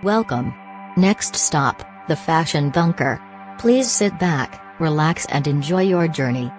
Welcome. Next stop, the Fashion Bunker. Please sit back, relax and enjoy your journey.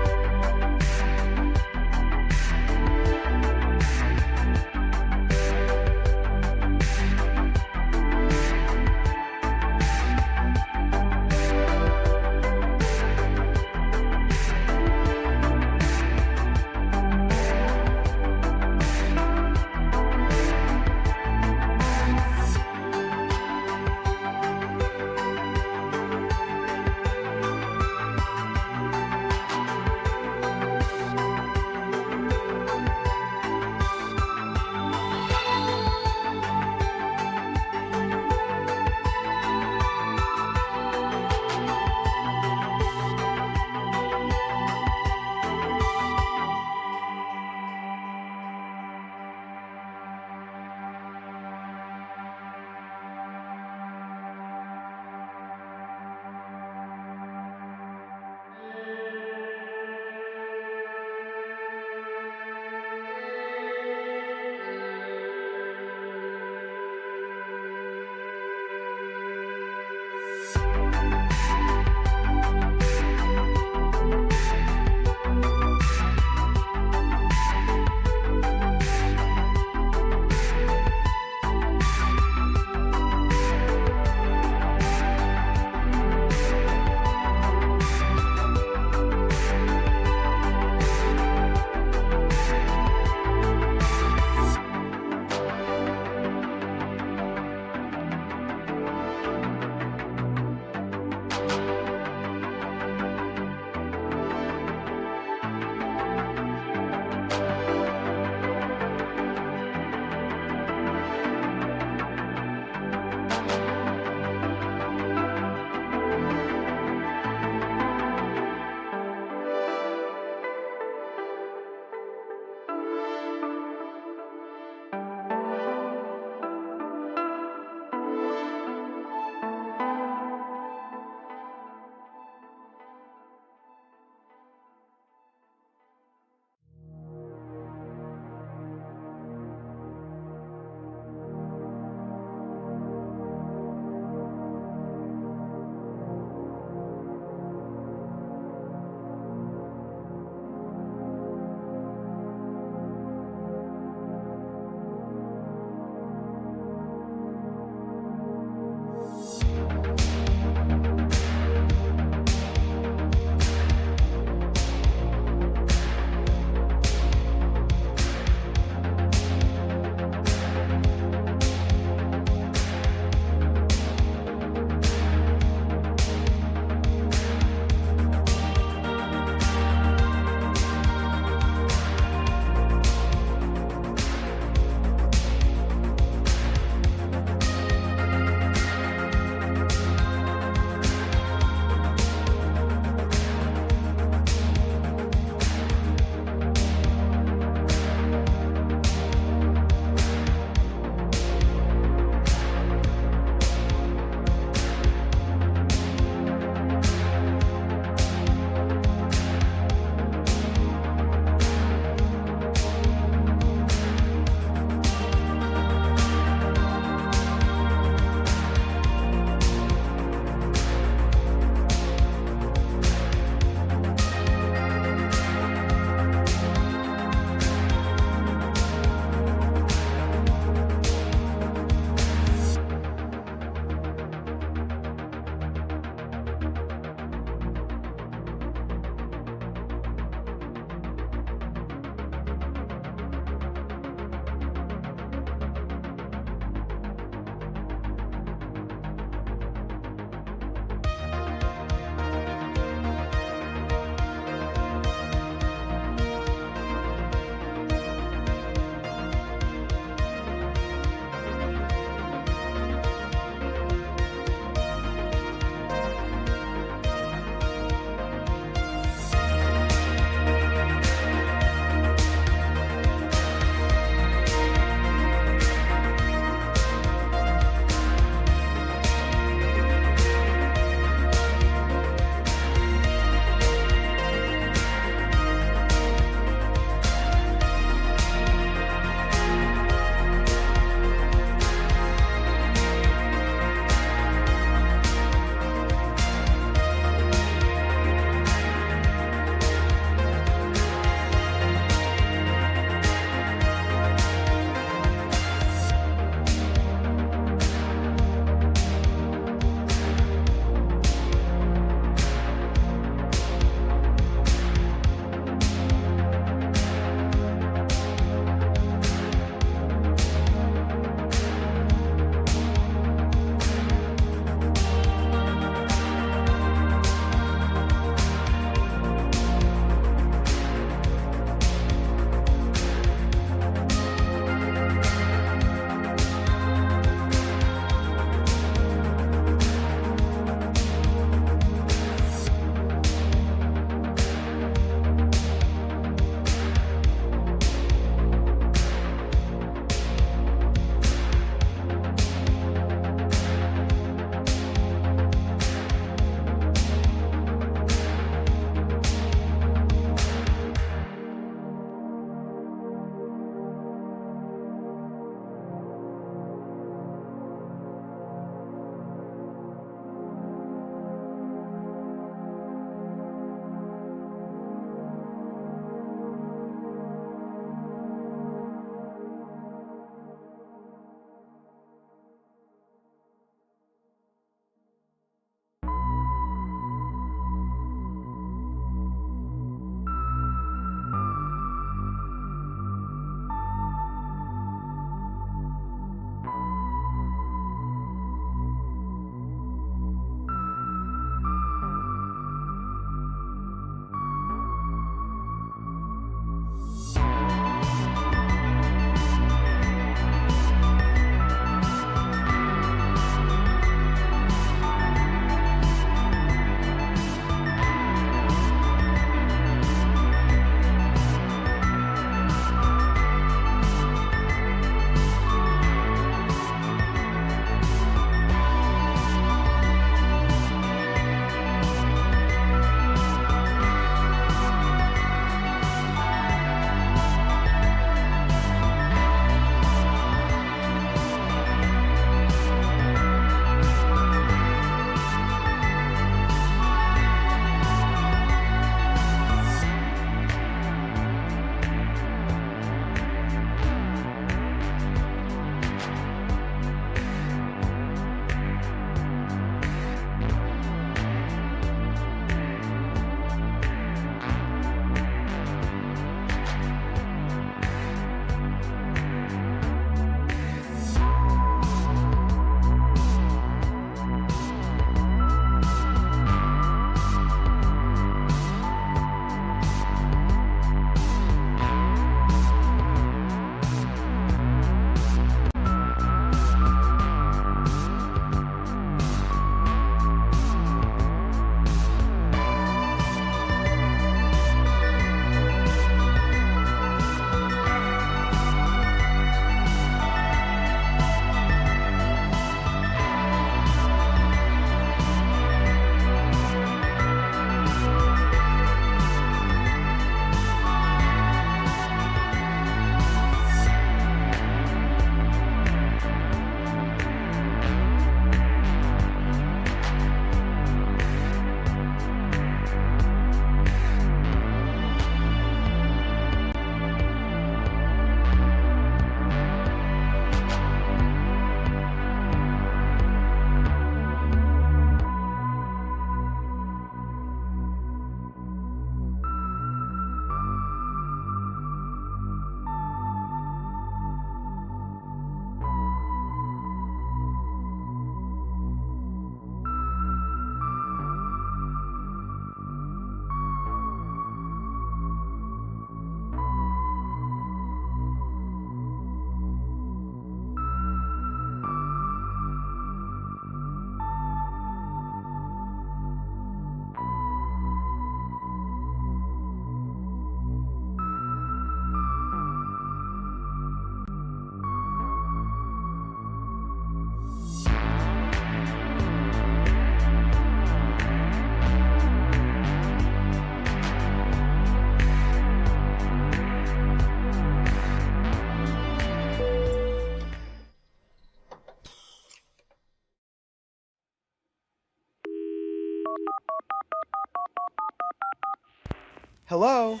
Hello?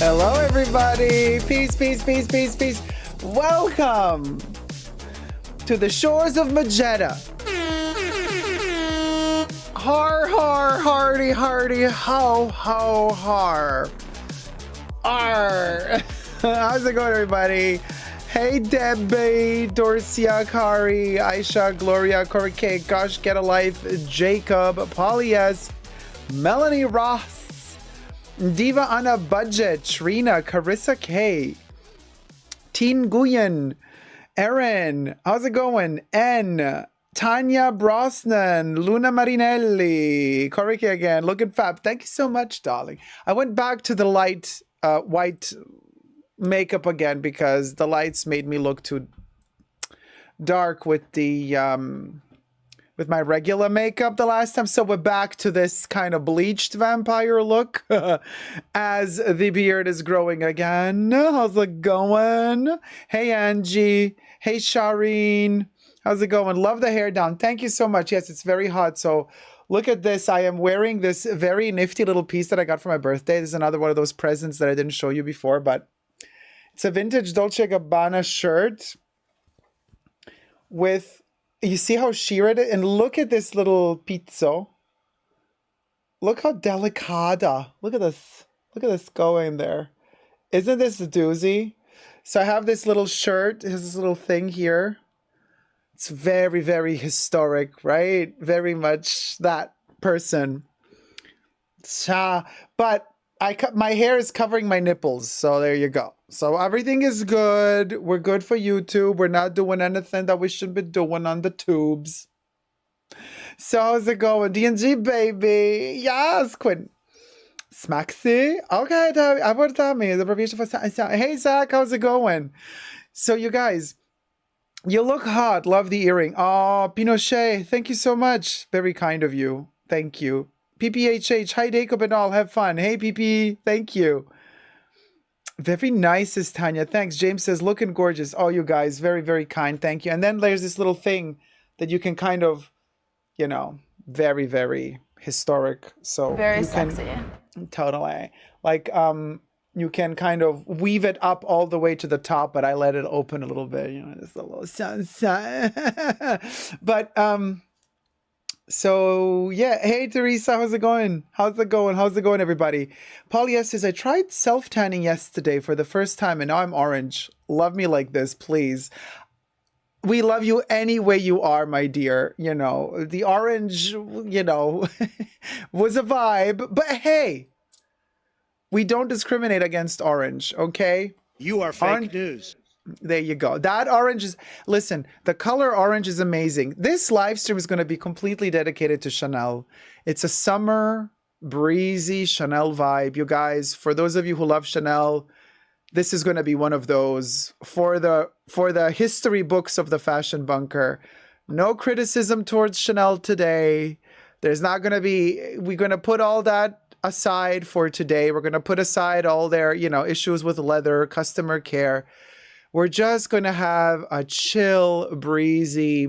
Hello, everybody. Peace, peace, peace, peace, peace. Welcome to the shores of Magetta. Har, har, hardy, hardy, ho, ho, har. Arr. How's it going, everybody? Hey, Debbie, Dorcia, Kari, Aisha, Gloria, Corey K, Gosh, Get a Life, Jacob, Polly S, Melanie Ross, Diva on a Budget, Trina, Carissa K, Teen Guyen, Erin, how's it going? N, Tanya Brosnan, Luna Marinelli, Corey K again, looking fab. Thank you so much, darling. I went back to the light white makeup again because the lights made me look too dark with the with my regular makeup the last time. So we're back to this kind of bleached vampire look as the beard is growing again. How's it going? Hey, Angie. Hey, Shireen. How's it going? Love the hair down. Thank you so much. Yes, it's very hot. So look at this. I am wearing this very nifty little piece that I got for my birthday. This is another one of those presents that I didn't show you before, but it's a vintage Dolce & Gabbana shirt with, you see how sheer it is? And look at this little pizzo. Look how delicata. Look at this. Look at this going there. Isn't this a doozy? So I have this little shirt. It has this little thing here. It's very, very historic, right? Very much that person. But my hair is covering my nipples. So there you go. So everything is good. We're good for YouTube. We're not doing anything that we should be doing on the tubes. So how's it going? D&G, baby. Yes, Quinn. Smaxy? Okay, what that means? Abbreviation for hey, Zach, how's it going? So you guys, you look hot. Love the earring. Oh, Pinochet, thank you so much. Very kind of you. Thank you. PPHH, hi, Jacob and all. Have fun. Hey, PP, thank you. Very nice, is Tanya. Thanks. James says, looking gorgeous. Oh, you guys, very, very kind. Thank you. And then there's this little thing that you can kind of, you know, very, very historic. So very sexy. Totally. Like, you can kind of weave it up all the way to the top, but I let it open a little bit, you know, just a little sunshine. But, so yeah, hey Teresa, how's it going? How's it going? How's it going, everybody? Polly S says, I tried self-tanning yesterday for the first time and now I'm orange. Love me like this, please. We love you any way you are, my dear. You know, the orange, you know, was a vibe, but hey, we don't discriminate against orange, okay? You are fake news. There you go. That orange is, listen, the color orange is amazing. This live stream is going to be completely dedicated to Chanel. It's a summer, breezy Chanel vibe. You guys, for those of you who love Chanel, this is going to be one of those for the history books of the Fashion Bunker. No criticism towards Chanel today. There's not going to be, we're going to put all that aside for today. We're going to put aside all their, you know, issues with leather, customer care. We're just going to have a chill, breezy,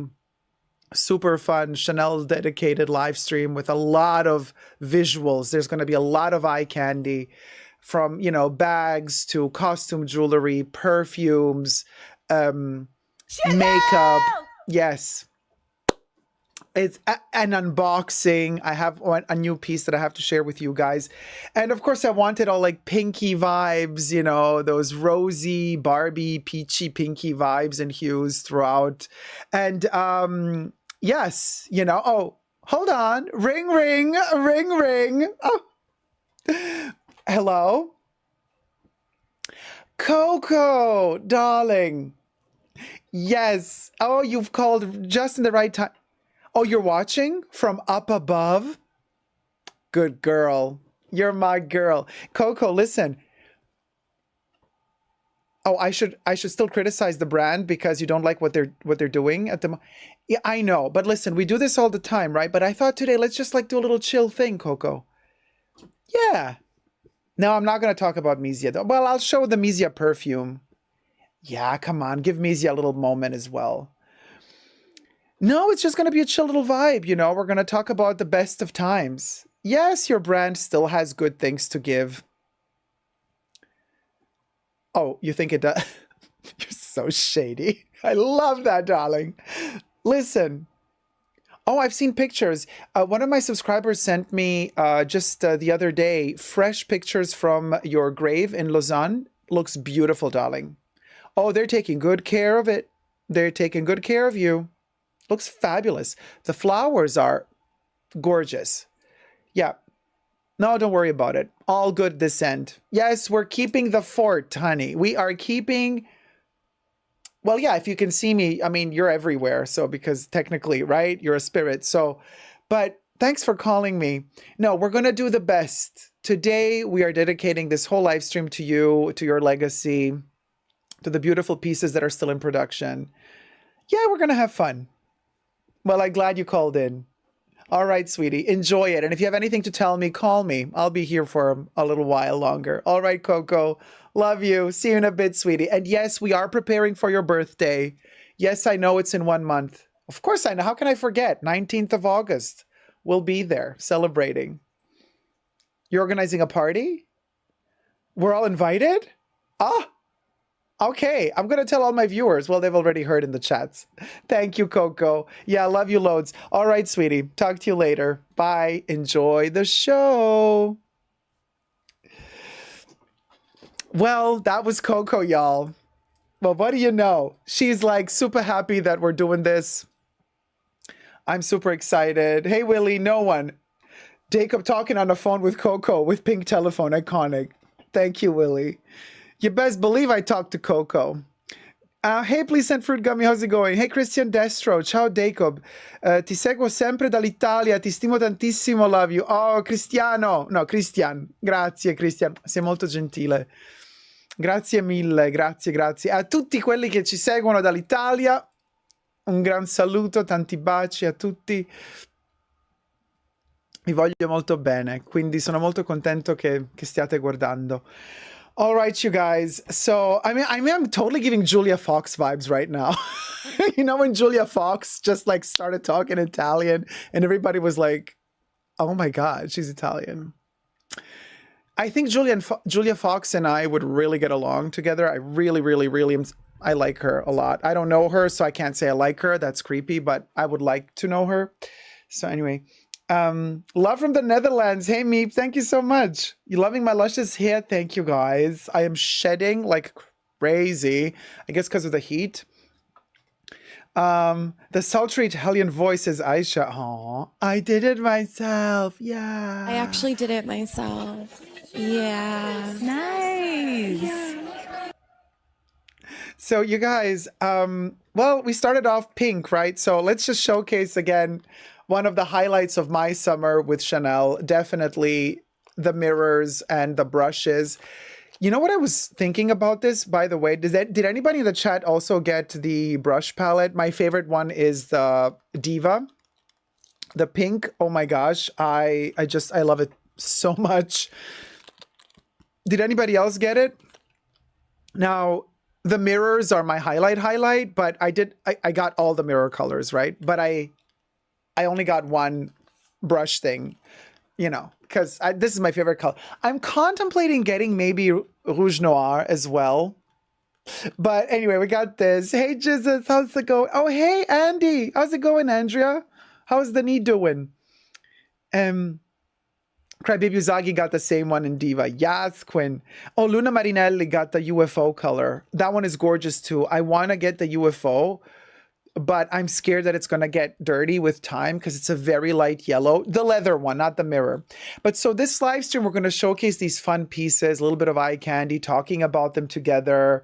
super fun Chanel dedicated live stream with a lot of visuals. There's going to be a lot of eye candy from, you know, bags to costume jewelry, perfumes, makeup. Yes. It's an unboxing. I have a new piece that I have to share with you guys. And of course, I wanted all like pinky vibes, you know, those rosy, Barbie, peachy, pinky vibes and hues throughout. And yes, you know, oh, hold on. Ring, ring, ring, ring. Oh. Hello? Coco, darling. Yes. Oh, you've called just in the right time. Oh, you're watching from up above? Good girl. You're my girl. Coco, listen. Oh, I should still criticize the brand because you don't like what they're doing at the Yeah, I know. But listen, we do this all the time, right? But I thought today let's just like do a little chill thing, Coco. Yeah. No, I'm not going to talk about Misia though. Well, I'll show the Misia perfume. Yeah, come on, give Misia a little moment as well. No, it's just going to be a chill little vibe, you know. We're going to talk about the best of times. Yes, your brand still has good things to give. Oh, you think it does? You're so shady. I love that, darling. Listen. Oh, I've seen pictures. One of my subscribers sent me just the other day fresh pictures from your grave in Lausanne. Looks beautiful, darling. Oh, they're taking good care of it. They're taking good care of you. Looks fabulous. The flowers are gorgeous. Yeah. No, don't worry about it. All good this end. Yes, we're keeping the fort, honey. We are keeping... Well, yeah, if you can see me, I mean, you're everywhere. So, because technically, right, you're a spirit. So, but thanks for calling me. No, we're going to do the best. Today, we are dedicating this whole live stream to you, to your legacy, to the beautiful pieces that are still in production. Yeah, we're going to have fun. Well, I'm glad you called in. All right, sweetie, enjoy it. And if you have anything to tell me, call me. I'll be here for a little while longer. All right, Coco. Love you. See you in a bit, sweetie. And yes, we are preparing for your birthday. Yes, I know it's in 1 month. Of course I know. How can I forget? 19th of August. We'll be there celebrating. You're organizing a party? We're all invited? Ah, okay. I'm going to tell all my viewers. Well, they've already heard in the chats. Thank you, Coco. Yeah, love you loads. All right, sweetie. Talk to you later. Bye. Enjoy the show. Well, that was Coco, y'all. Well, what do you know? She's like super happy that we're doing this. I'm super excited. Hey, Willie, no one. Jacob talking on the phone with Coco with pink telephone, iconic. Thank you, Willie. You best believe I talked to Coco. Hey, please send fruit gummy. How's it going? Hey, Christian Destro. Ciao, Jacob. Ti seguo sempre dall'Italia. Ti stimo tantissimo. Love you. Oh, Cristiano. No, Christian. Grazie, Christian. Sei molto gentile. Grazie mille, grazie, grazie. A tutti quelli che ci seguono dall'Italia, un gran saluto, tanti baci a tutti. Vi voglio molto bene, quindi sono molto contento che stiate guardando. All right, you guys. So, I mean, I'm totally giving Julia Fox vibes right now. You know, when Julia Fox just like started talking Italian and everybody was like, oh my God, she's Italian. I think Julia Fox and I would really get along together. I really, really, really I like her a lot. I don't know her, so I can't say I like her. That's creepy, but I would like to know her. So anyway, love from the Netherlands. Hey, Meep, thank you so much. You loving my luscious hair? Thank you, guys. I am shedding like crazy. I guess because of the heat. The sultry Italian voice is Aisha. Oh, I did it myself. Yeah. I actually did it myself. Yeah. Nice. So you guys, well, we started off pink, right? So let's just showcase again one of the highlights of my summer with Chanel. Definitely the mirrors and the brushes. You know what I was thinking about this, by the way? Did anybody in the chat also get the brush palette? My favorite one is the Diva. The pink. Oh my gosh. I love it so much. Did anybody else get it? Now, the mirrors are my highlight, but I got all the mirror colors, right? But I only got one brush thing, you know, because this is my favorite color. I'm contemplating getting maybe Rouge Noir as well. But anyway, we got this. Hey, Jesus, how's it going? Oh, hey, Andy. How's it going, Andrea? How's the knee doing? Crybaby Uzagi got the same one in Diva. Yes, Quinn. Oh, Luna Marinelli got the UFO color. That one is gorgeous too. I want to get the UFO, but I'm scared that it's going to get dirty with time because it's a very light yellow. The leather one, not the mirror. But so this live stream, we're going to showcase these fun pieces, a little bit of eye candy, talking about them together.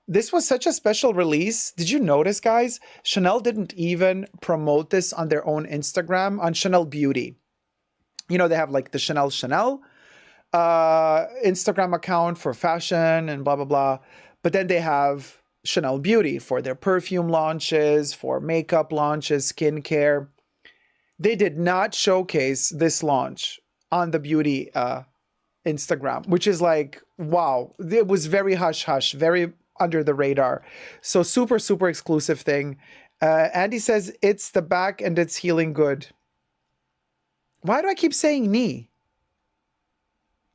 This was such a special release. Did you notice, guys? Chanel didn't even promote this on their own Instagram, on Chanel Beauty. You know, they have like the Chanel Instagram account for fashion and blah, blah, blah. But then they have Chanel Beauty for their perfume launches, for makeup launches, skincare. They did not showcase this launch on the beauty Instagram, which is like, wow. It was very hush-hush, very under the radar. So super, super exclusive thing. Andy says, it's the back and it's healing good. Why do I keep saying knee?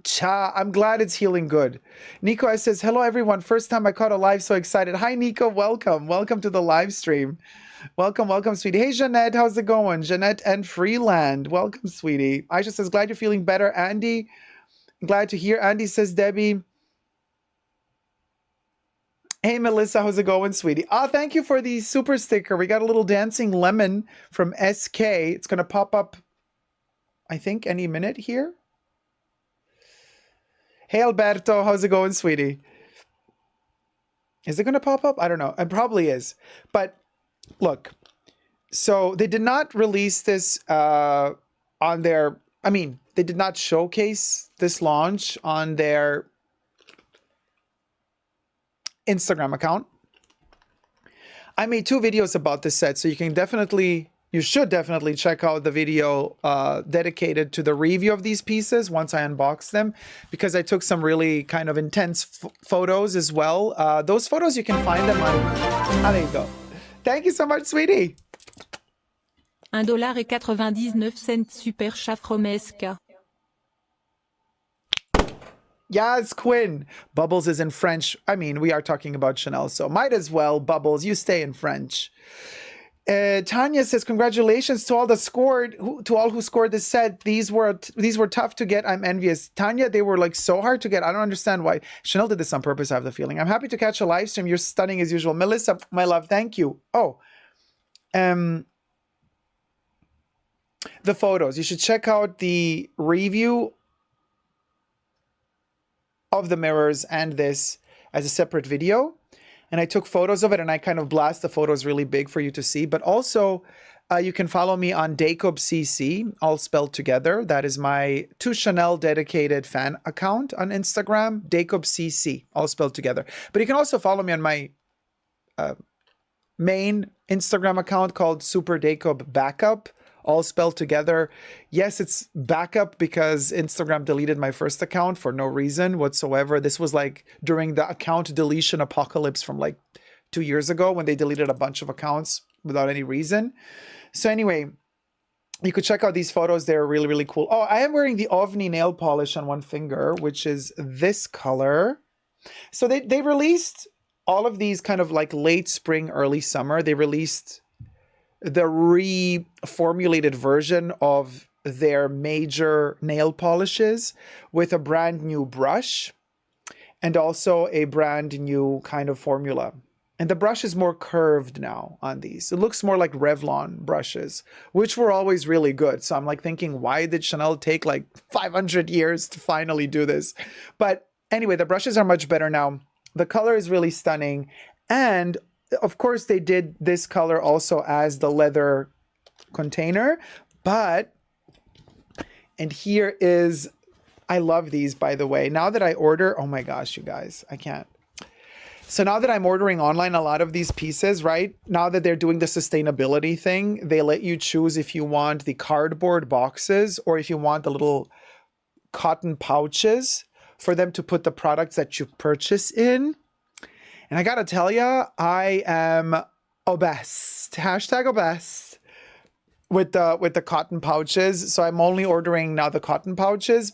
Cha, I'm glad it's healing good. Nico S says, hello everyone. First time I caught a live, so excited. Hi Nico, welcome. Welcome to the live stream. Welcome, welcome, sweetie. Hey Jeanette, how's it going? Jeanette and Freeland. Welcome, sweetie. Aisha says, glad you're feeling better. Andy, glad to hear. Andy says, Debbie. Hey Melissa, how's it going, sweetie? Thank you for the super sticker. We got a little dancing lemon from SK. It's gonna pop up, I think, any minute here. Hey Alberto, how's it going, sweetie? Is it going to pop up? I don't know. It probably is. But look, so they did not release this on their, I mean, they did not showcase this launch on their Instagram account. I made 2 videos about this set, so you should definitely check out the video dedicated to the review of these pieces once I unbox them, because I took some really kind of intense photos as well. Those photos, you can find them on... there you go. Thank you so much, sweetie. $1.99 super chat from SK. Yes, Quinn. Bubbles is in French. I mean, we are talking about Chanel, so might as well, Bubbles, you stay in French. Tanya says, congratulations to all who scored this set. These were tough to get. I'm envious. Tanya, they were like so hard to get. I don't understand why. Chanel did this on purpose, I have the feeling. I'm happy to catch a live stream. You're stunning as usual. Melissa, my love, thank you. The photos. You should check out the review of the mirrors and this as a separate video. And I took photos of it, and I kind of blast the photos really big for you to see. But also, you can follow me on Dacob CC, all spelled together. That is my to Chanel dedicated fan account on Instagram, Dacob CC, all spelled together. But you can also follow me on my main Instagram account called Super Dacob Backup, all spelled together. Yes, it's backup because Instagram deleted my first account for no reason whatsoever. This was like during the account deletion apocalypse from like 2 years ago when they deleted a bunch of accounts without any reason. So anyway, you could check out these photos. They're really, really cool. Oh, I am wearing the OVNI nail polish on one finger, which is this color. So they released all of these kind of like late spring, early summer. They released the reformulated version of their major nail polishes with a brand new brush and also a brand new kind of formula. And the brush is more curved now on these. It looks more like Revlon brushes, which were always really good. So I'm like thinking, why did Chanel take like 500 years to finally do this? But anyway, the brushes are much better now. The color is really stunning. And of course, they did this color also as the leather container, and here is, I love these, by the way. Now that I order, oh my gosh, you guys, I can't. So now that I'm ordering online a lot of these pieces, right? Now that they're doing the sustainability thing, they let you choose if you want the cardboard boxes or if you want the little cotton pouches for them to put the products that you purchase in. And I gotta tell you, I am obsessed. Hashtag obsessed with the cotton pouches. So I'm only ordering now the cotton pouches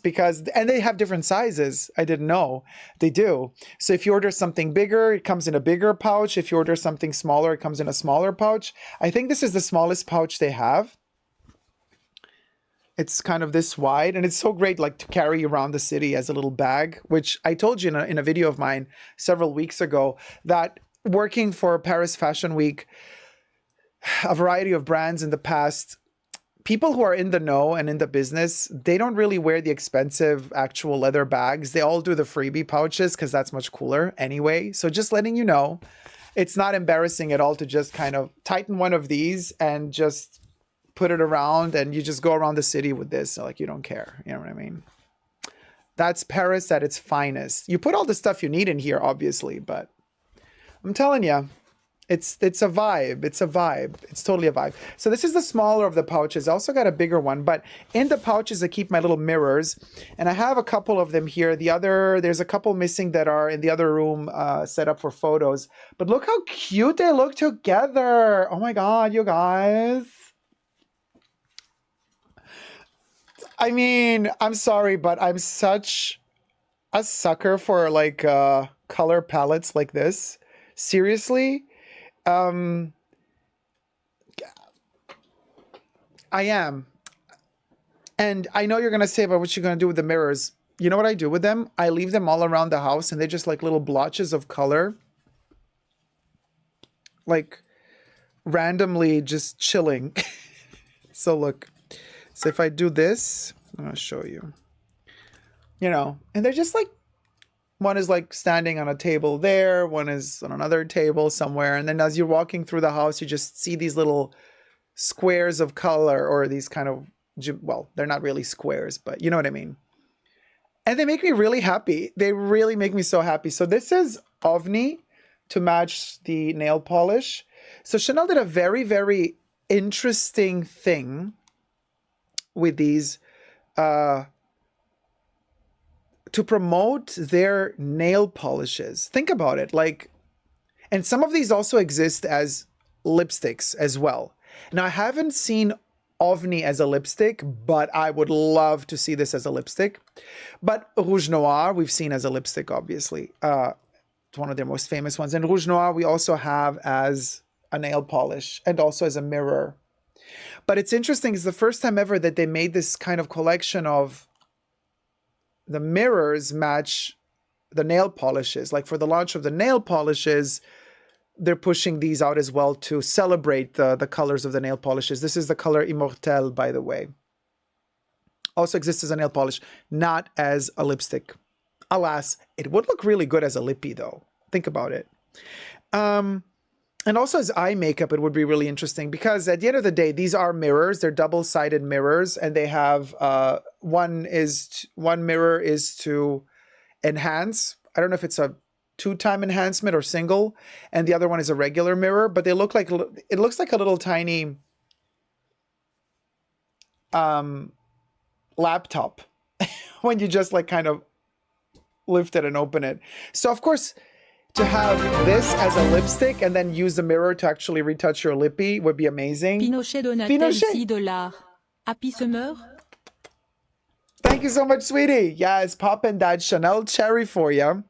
and they have different sizes. I didn't know they do. So if you order something bigger, it comes in a bigger pouch. If you order something smaller, it comes in a smaller pouch. I think this is the smallest pouch they have. It's kind of this wide, and it's so great like to carry around the city as a little bag, which I told you in a video of mine several weeks ago that working for Paris Fashion Week, a variety of brands in the past, people who are in the know and in the business, they don't really wear the expensive actual leather bags. They all do the freebie pouches because that's much cooler anyway. So just letting you know, it's not embarrassing at all to just kind of tighten one of these and just put it around and you just go around the city with this. So like, you don't care. You know what I mean? That's Paris at its finest. You put all the stuff you need in here, obviously, but I'm telling you, it's a vibe. It's a vibe. It's totally a vibe. So this is the smaller of the pouches. I also got a bigger one, but in the pouches I keep my little mirrors, and I have a couple of them here. There's a couple missing that are in the other room set up for photos. But look how cute they look together. Oh my God, you guys. I mean, I'm sorry, but I'm such a sucker for like color palettes like this. Seriously. I am. And I know you're going to say about what you're going to do with the mirrors. You know what I do with them? I leave them all around the house and they're just like little blotches of color. Like randomly just chilling. So look. So if I do this, I'm going to show you. You know, and they're just like, one is like standing on a table there, one is on another table somewhere. And then as you're walking through the house, you just see these little squares of color, or these kind of, well, they're not really squares, but you know what I mean. And they make me really happy. They really make me so happy. So this is OVNI to match the nail polish. So Chanel did a very, very interesting thing with these to promote their nail polishes. Think about it. Like, and some of these also exist as lipsticks as well. Now, I haven't seen OVNI as a lipstick, but I would love to see this as a lipstick. But Rouge Noir, we've seen as a lipstick, obviously. It's one of their most famous ones. And Rouge Noir, we also have as a nail polish and also as a mirror. But it's interesting. It's the first time ever that they made this kind of collection of the mirrors match the nail polishes. Like for the launch of the nail polishes, they're pushing these out as well to celebrate the colors of the nail polishes. This is the color Immortel, by the way. Also exists as a nail polish, not as a lipstick. Alas, it would look really good as a lippy though. Think about it. And also as eye makeup, it would be really interesting because at the end of the day, these are mirrors. They're double-sided mirrors, and they have one mirror is to enhance. I don't know if it's a 2-time enhancement or single, and the other one is a regular mirror. But they look like, it looks like a little tiny laptop when you just like kind of lift it and open it. So of course, to have this as a lipstick and then use the mirror to actually retouch your lippy would be amazing. Pinochet Donatel, Pinochet. $6. Happy summer? Thank you so much, sweetie. Yes, popping that Chanel cherry for you.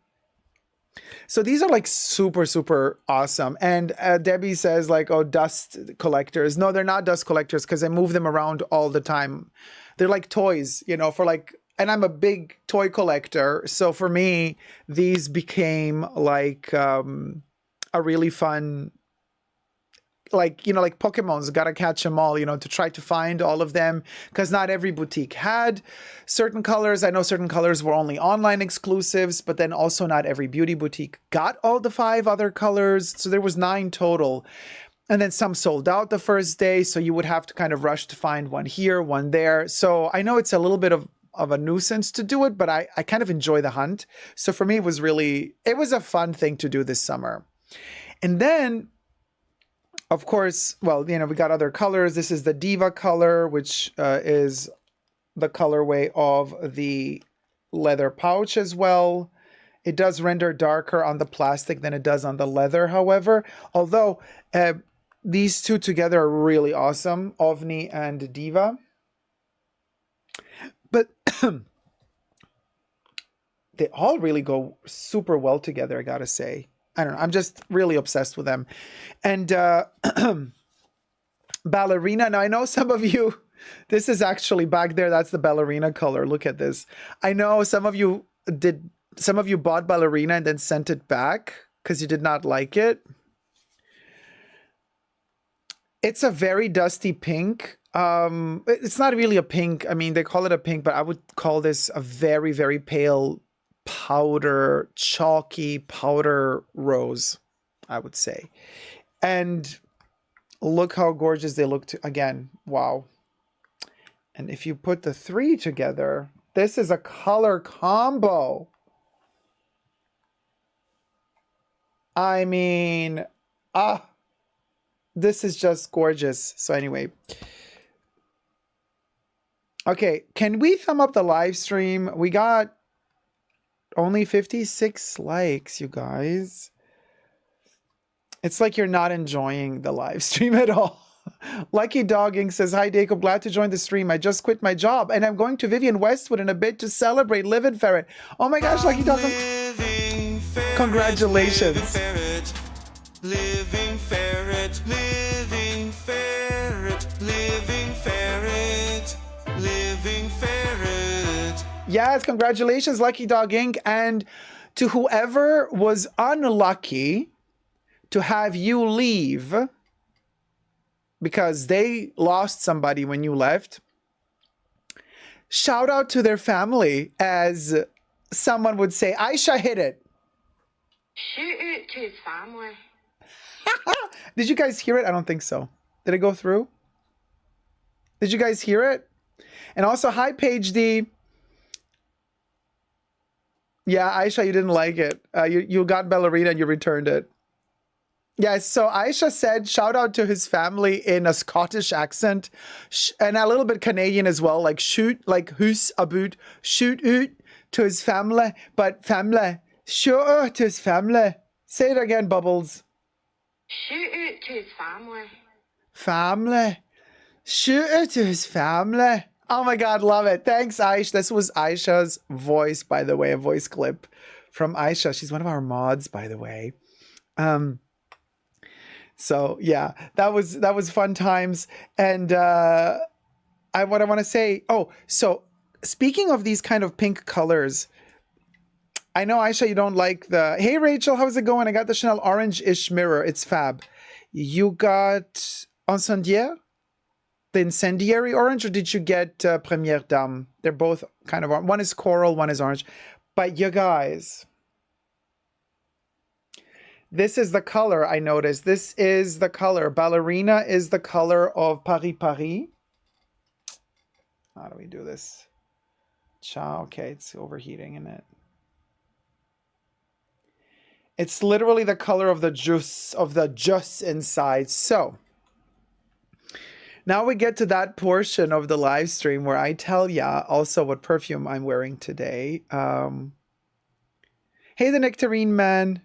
So these are like super, super awesome. And Debbie says like, oh, dust collectors. No, they're not dust collectors because I move them around all the time. They're like toys, you know, for like, and I'm a big toy collector. So for me, these became like a really fun, like, you know, like Pokemon's, gotta catch them all, you know, to try to find all of them, because not every boutique had certain colors. I know certain colors were only online exclusives, but then also not every beauty boutique got all the 5 other colors. So there was 9 total. And then some sold out the first day. So you would have to kind of rush to find one here, one there. So I know it's a little bit of a nuisance to do it, but I kind of enjoy the hunt. So for me, it was a fun thing to do this summer. And then, of course, well, you know, we got other colors. This is the Diva color, which is the colorway of the leather pouch as well. It does render darker on the plastic than it does on the leather, however, although these two together are really awesome, OVNI and Diva. But they all really go super well together, I gotta say. I don't know. I'm just really obsessed with them. And ballerina. Now, I know some of you, this is actually back there. That's the ballerina color. Look at this. I know some of you bought ballerina and then sent it back because you did not like it. It's a very dusty pink. It's not really a pink. I mean, they call it a pink, but I would call this a very, very pale powder, chalky powder rose, I would say. And Look how gorgeous they look again. Wow. And if you put the 3 together, this is a color combo. I mean, this is just gorgeous. So anyway. Okay, can we thumb up the live stream? We got only 56 likes, you guys. It's like you're not enjoying the live stream at all. Lucky Dogging says, hi, Jacob. Glad to join the stream. I just quit my job and I'm going to Vivian Westwood in a bit to celebrate Living Ferret. Oh my gosh, Lucky Dogging. Congratulations. Living Ferret, Living Ferret, Living Ferret, Living Ferret. Yes, congratulations, Lucky Dogging. And to whoever was unlucky to have you leave because they lost somebody when you left, shout out to their family, as someone would say. Aisha hit it. Shout out to his family. Did you guys hear it? I don't think so. Did it go through? Did you guys hear it? And also, hi, Paige D. Yeah, Aisha, you didn't like it. You got Ballerina and you returned it. Yes, so Aisha said, shout out to his family in a Scottish accent and a little bit Canadian as well, like shoot, like who's about, shoot out to his family, but family, shout out to his family. Say it again, Bubbles. Shout out to his family. Family. Shout out to his family. Oh my God, love it. Thanks, Aisha. This was Aisha's voice, by the way, a voice clip from Aisha. She's one of our mods, by the way. So yeah, that was fun times. And what I want to say, so speaking of these kind of pink colors, I know, Aisha, you don't like the, hey Rachel, how's it going? I got the Chanel orange-ish mirror. It's fab. You got Incendiaire? The incendiary orange, or did you get Première Dame? They're both kind of orange. One is coral, one is orange. But you guys, this is the color I noticed. This is the color. Ballerina is the color of Paris Paris. How do we do this? Ciao. Okay, it's overheating, isn't it? It's literally the color of the juice inside. So now we get to that portion of the live stream where I tell ya also what perfume I'm wearing today. Hey, the Nectarine Man.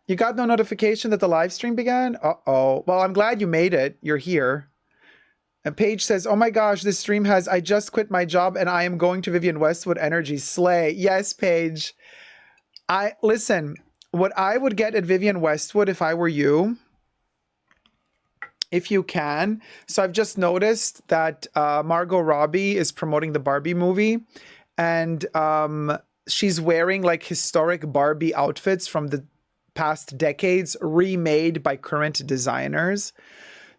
You got no notification that the live stream began? Uh-oh. Well, I'm glad you made it. You're here. And Paige says, oh my gosh, this stream has, I just quit my job and I am going to Vivian Westwood Energy. Slay. Yes, Paige. Listen, what I would get at Vivian Westwood if I were you, if you can. So I've just noticed that Margot Robbie is promoting the Barbie movie, and she's wearing like historic Barbie outfits from the past decades, remade by current designers.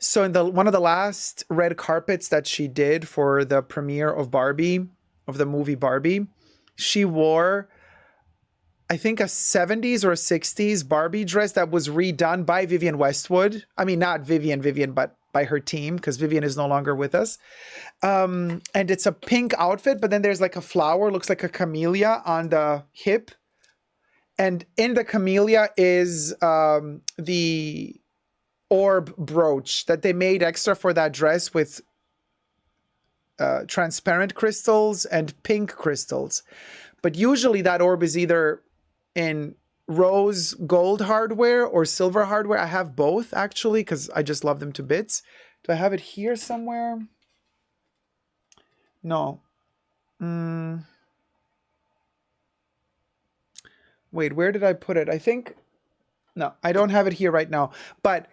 So in one of the last red carpets that she did for the premiere of Barbie, of the movie Barbie, she wore, I think, a 70s or a 60s Barbie dress that was redone by Vivian Westwood. I mean, not Vivian, but by her team, because Vivian is no longer with us. And it's a pink outfit, but then there's like a flower, looks like a camellia on the hip. And in the camellia is the orb brooch that they made extra for that dress with transparent crystals and pink crystals. But usually that orb is either in rose gold hardware or silver hardware. I have both, actually, because I just love them to bits. Do I have it here somewhere? No. Wait, where did I put it? I think, no, I don't have it here right now. But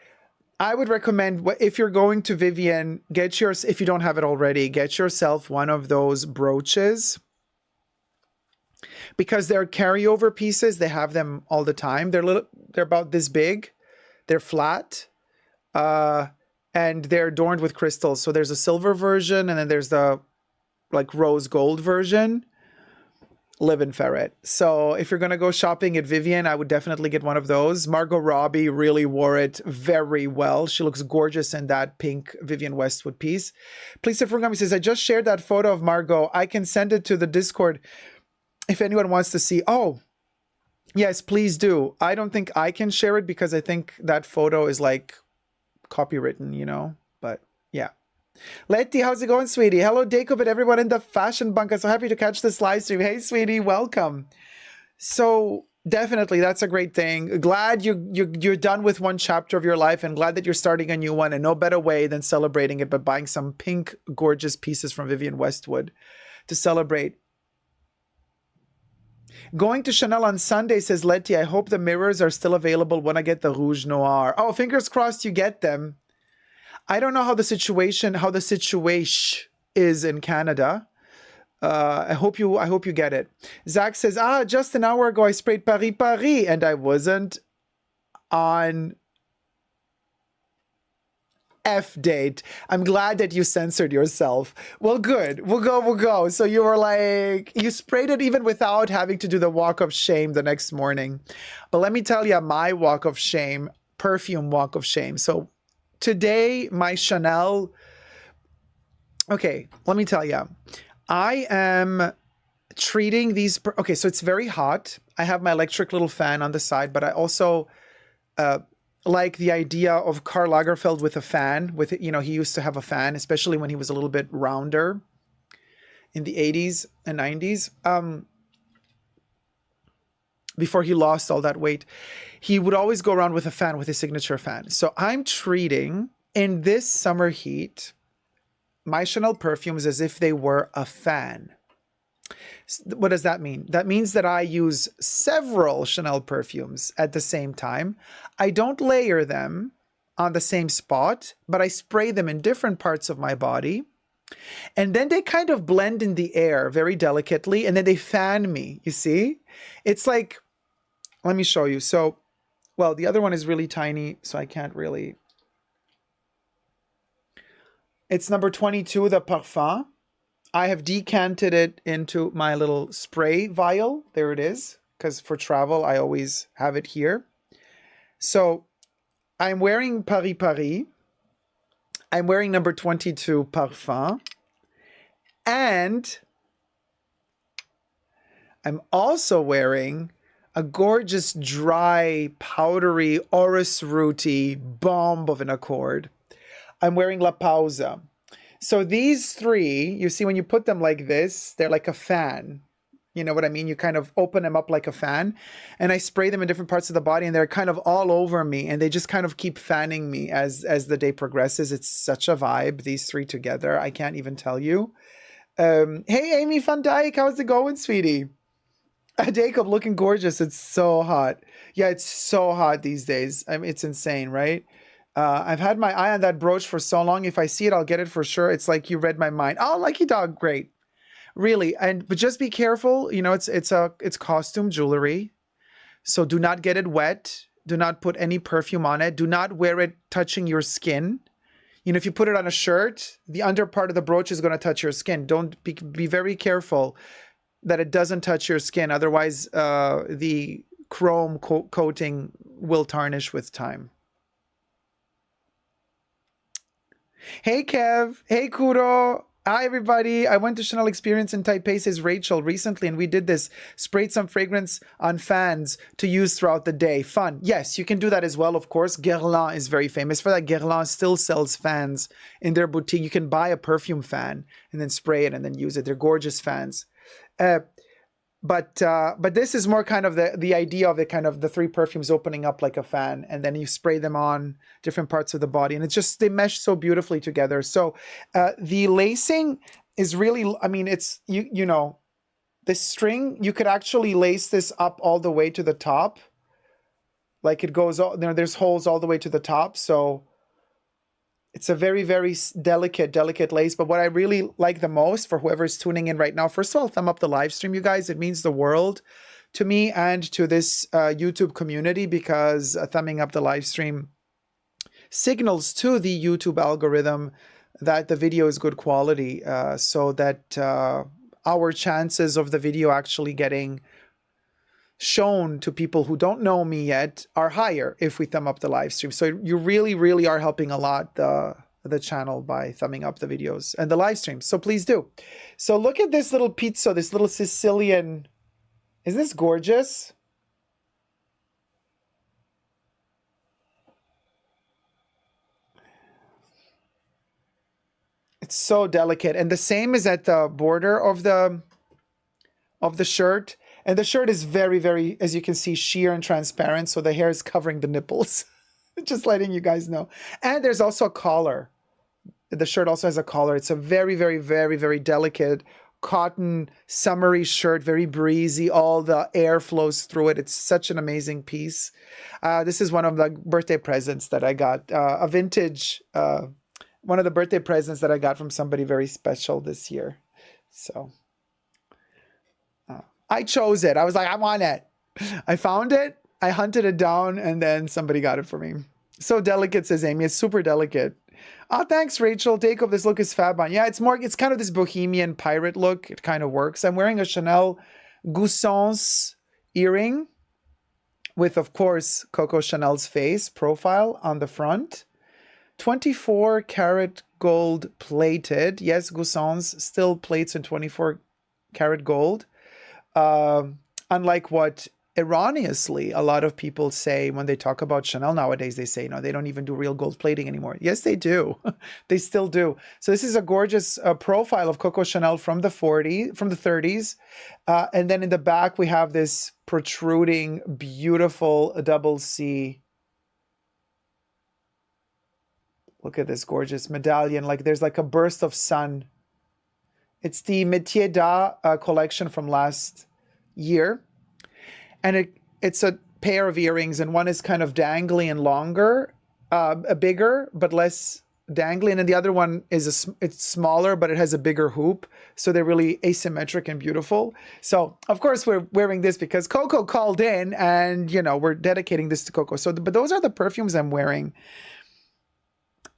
I would recommend, if you're going to Vivian, if you don't have it already, get yourself one of those brooches. Because they're carryover pieces. They have them all the time. They're about this big. They're flat. And they're adorned with crystals. So there's a silver version, and then there's the like rose gold version. live-in ferret. So if you're going to go shopping at Vivian, I would definitely get one of those. Margot Robbie really wore it very well. She looks gorgeous in that pink Vivian Westwood piece. Please, Furgami says, I just shared that photo of Margot. I can send it to the Discord if anyone wants to see. Oh, yes, please do. I don't think I can share it because I think that photo is like copywritten, you know, but yeah. Letty, how's it going, sweetie? Hello, Jacob, and everyone in the fashion bunker. So happy to catch this live stream. Hey, sweetie, welcome. So definitely, that's a great thing. Glad you're done with one chapter of your life, and glad that you're starting a new one. And no better way than celebrating it by buying some pink, gorgeous pieces from Vivian Westwood to celebrate. Going to Chanel on Sunday, says Letty. I hope the mirrors are still available when I get the Rouge Noir. Oh, fingers crossed you get them. I don't know how the situation is in Canada. I hope you get it. Zach says, just an hour ago I sprayed Paris Paris and I wasn't on F date. I'm glad that you censored yourself. Well, good. We'll go. So you were like, you sprayed it even without having to do the walk of shame the next morning. But let me tell you my walk of shame, perfume walk of shame. So today, my Chanel, okay, let me tell you, I am treating these, okay, so it's very hot. I have my electric little fan on the side, but I also like the idea of Karl Lagerfeld with a fan. With it, you know, he used to have a fan, especially when he was a little bit rounder in the 80s and 90s. Before he lost all that weight, he would always go around with a fan, with his signature fan. So I'm treating, in this summer heat, my Chanel perfumes as if they were a fan. What does that mean? That means that I use several Chanel perfumes at the same time. I don't layer them on the same spot, but I spray them in different parts of my body. And then they kind of blend in the air very delicately, and then they fan me, you see? It's like, let me show you. So, well, the other one is really tiny, so I can't really. It's number 22, the Parfum. I have decanted it into my little spray vial. There it is, because for travel, I always have it here. So, I'm wearing Paris Paris. I'm wearing number 22 Parfum. And I'm also wearing a gorgeous, dry, powdery, orris rooty bomb of an accord. I'm wearing La Pausa. So these three, you see when you put them like this, they're like a fan. You know what I mean? You kind of open them up like a fan. And I spray them in different parts of the body, and they're kind of all over me. And they just kind of keep fanning me as the day progresses. It's such a vibe, these three together. I can't even tell you. Hey, Amy Van Dyke, how's it going, sweetie? Jacob, looking gorgeous. It's so hot. Yeah, it's so hot these days. I mean, it's insane, right? I've had my eye on that brooch for so long. If I see it, I'll get it for sure. It's like you read my mind. Oh, lucky dog, great. Really, but just be careful. You know, it's costume jewelry, so do not get it wet. Do not put any perfume on it. Do not wear it touching your skin. You know, if you put it on a shirt, the under part of the brooch is going to touch your skin. Don't be very careful that it doesn't touch your skin. Otherwise, the chrome coating will tarnish with time. Hey, Kev. Hey, Kuro. Hi, everybody. I went to Chanel Experience in Taipei, says Rachel, recently, and we did this. Sprayed some fragrance on fans to use throughout the day. Fun. Yes, you can do that as well, of course. Guerlain is very famous for that. Guerlain still sells fans in their boutique. You can buy a perfume fan and then spray it and then use it. They're gorgeous fans. But this is more kind of the idea of it, kind of the three perfumes opening up like a fan, and then you spray them on different parts of the body, and it's just, they mesh so beautifully together. So the lacing is really, I mean, it's, you know, this string, you could actually lace this up all the way to the top. Like it goes, you know, there's holes all the way to the top. So it's a very, very delicate lace. But what I really like the most, for whoever's tuning in right now, first of all, thumb up the live stream, you guys. It means the world to me and to this YouTube community, because thumbing up the live stream signals to the YouTube algorithm that the video is good quality, so that our chances of the video actually getting shown to people who don't know me yet are higher if we thumb up the live stream. So you really, really are helping a lot the channel by thumbing up the videos and the live streams. So please do. So look at this little pizza, this little Sicilian. Isn't this gorgeous? It's so delicate. And the same is at the border of the shirt. And the shirt is very, very, as you can see, sheer and transparent. So the hair is covering the nipples. Just letting you guys know. And there's also a collar. The shirt also has a collar. It's a very, very, very, very delicate cotton summery shirt, very breezy. All the air flows through it. It's such an amazing piece. This is one of the birthday presents that I got. A vintage, one of the birthday presents that I got from somebody very special this year. So I chose it. I was like, I want it. I found it. I hunted it down, and then somebody got it for me. So delicate, says Amy. It's super delicate. Oh, thanks, Rachel. Take off. This look is fab on. Yeah, it's kind of this bohemian pirate look. It kind of works. I'm wearing a Chanel Goussons earring with, of course, Coco Chanel's face profile on the front. 24 karat gold plated. Yes, Goussons still plates in 24 karat gold. Unlike what erroneously a lot of people say when they talk about Chanel nowadays, they say, no, they don't even do real gold plating anymore. Yes, they do. They still do. So this is a gorgeous profile of Coco Chanel from the 30s. And then in the back, we have this protruding, beautiful double C. Look at this gorgeous medallion. Like there's like a burst of sun. It's the Métier d'Art collection from last year. And it's a pair of earrings, and one is kind of dangly and longer, bigger, but less dangly. And then the other one is it's smaller, but it has a bigger hoop. So they're really asymmetric and beautiful. So of course we're wearing this because Coco called in, and you know, we're dedicating this to Coco. So, but those are the perfumes I'm wearing.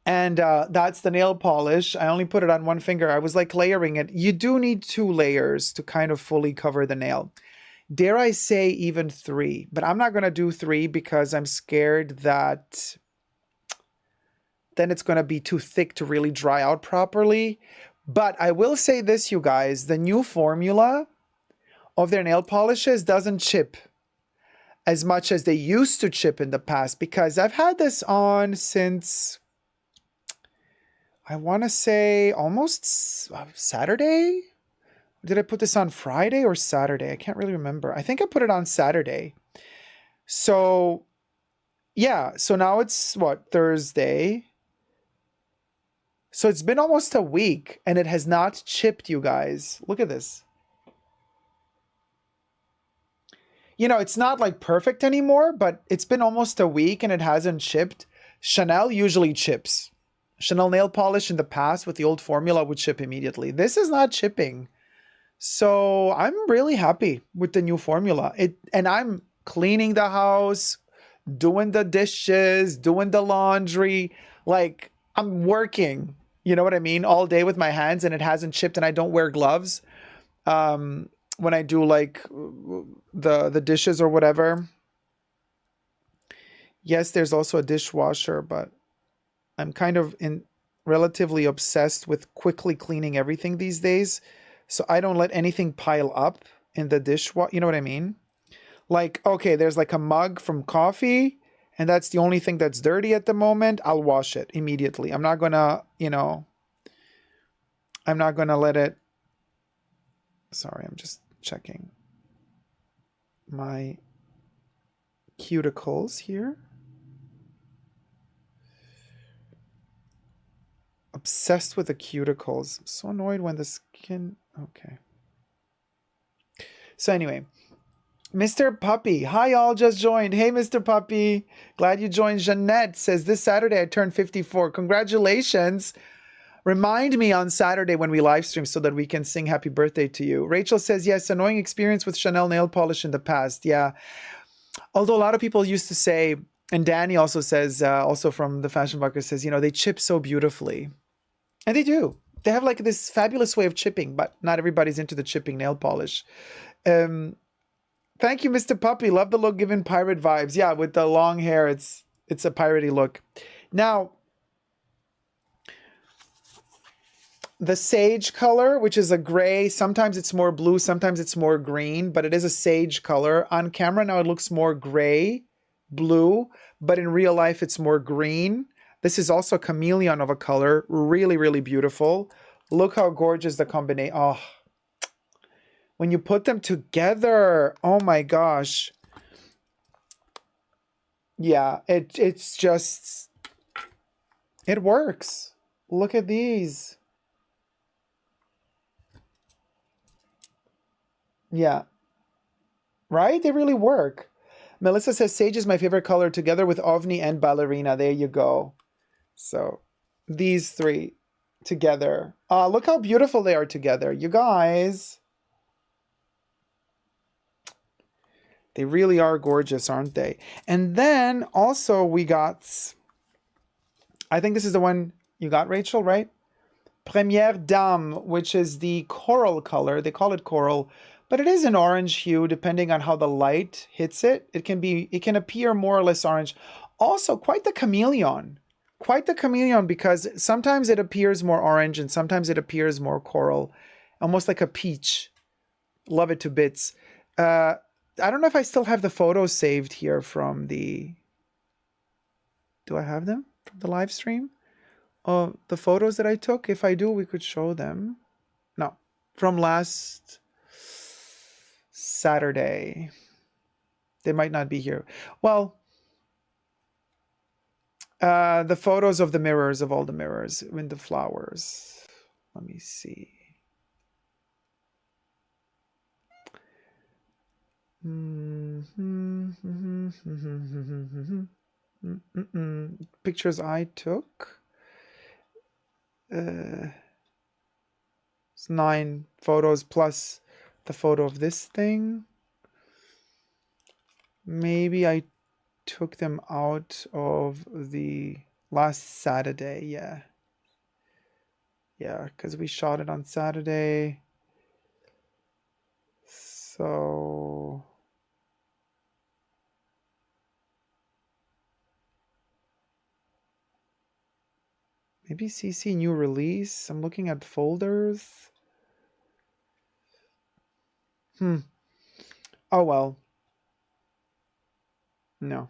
And that's the nail polish. I only put it on one finger. I was like layering it. You do need 2 layers to kind of fully cover the nail. Dare I say even 3, but I'm not going to do 3 because I'm scared that then it's going to be too thick to really dry out properly. But I will say this, you guys, the new formula of their nail polishes doesn't chip as much as they used to chip in the past, because I've had this on since, I want to say almost Saturday. Did I put this on Friday or Saturday? I can't really remember. I think I put it on Saturday. So, yeah. So now it's what? Thursday. So it's been almost a week and it has not chipped, you guys. Look at this. You know, it's not like perfect anymore, but it's been almost a week and it hasn't chipped. Chanel usually chips. Chanel nail polish in the past with the old formula would chip immediately. This is not chipping. So I'm really happy with the new formula. And I'm cleaning the house, doing the dishes, doing the laundry. Like I'm working, you know what I mean, all day with my hands, and it hasn't chipped, and I don't wear gloves when I do like the dishes or whatever. Yes, there's also a dishwasher, but I'm kind of relatively obsessed with quickly cleaning everything these days. So I don't let anything pile up in the dishwasher. You know what I mean? Like, okay, there's like a mug from coffee, and that's the only thing that's dirty at the moment. I'll wash it immediately. I'm not going to, you know, I'm not going to let it. Sorry, I'm just checking my cuticles here. Obsessed with the cuticles. I'm so annoyed when the skin... Okay. So anyway, Mr. Puppy. Hi, y'all just joined. Hey, Mr. Puppy. Glad you joined. Jeanette says, this Saturday I turned 54. Congratulations. Remind me on Saturday when we live stream so that we can sing happy birthday to you. Rachel says, yes, annoying experience with Chanel nail polish in the past. Yeah. Although a lot of people used to say, and Danny also says, also from the Fashion Bunker says, you know, they chip so beautifully. And they do. They have like this fabulous way of chipping, but not everybody's into the chipping nail polish. Thank you, Mr. Puppy. Love the look, given pirate vibes. Yeah, with the long hair, it's a piratey look. Now, the sage color, which is a gray, sometimes it's more blue, sometimes it's more green, but it is a sage color. On camera now it looks more gray, blue, but in real life it's more green. This is also a chameleon of a color. Really, really beautiful. Look how gorgeous the combination. Oh, when you put them together, oh my gosh. Yeah, it's just, it works. Look at these. Yeah. Right? They really work. Melissa says sage is my favorite color together with ovni and ballerina. There you go. So these three together. Look how beautiful they are together. You guys. They really are gorgeous, aren't they? And then also we got, I think this is the one you got, Rachel, right? Première Dame, which is the coral color. They call it coral, but it is an orange hue depending on how the light hits it. It can appear more or less orange. Also, quite the chameleon. Quite the chameleon, because sometimes it appears more orange and sometimes it appears more coral. Almost like a peach. Love it to bits. I don't know if I still have the photos saved here from the... Do I have them from the live stream? Oh, the photos that I took? If I do, we could show them. No, from last Saturday. They might not be here. Well, the photos of the mirrors, of all the mirrors in the flowers. Let me see. Pictures I took. It's 9 photos plus the photo of this thing. Maybe I took them out of the last Saturday. Yeah, because we shot it on Saturday. So maybe CC new release. I'm looking at folders. Oh well. No.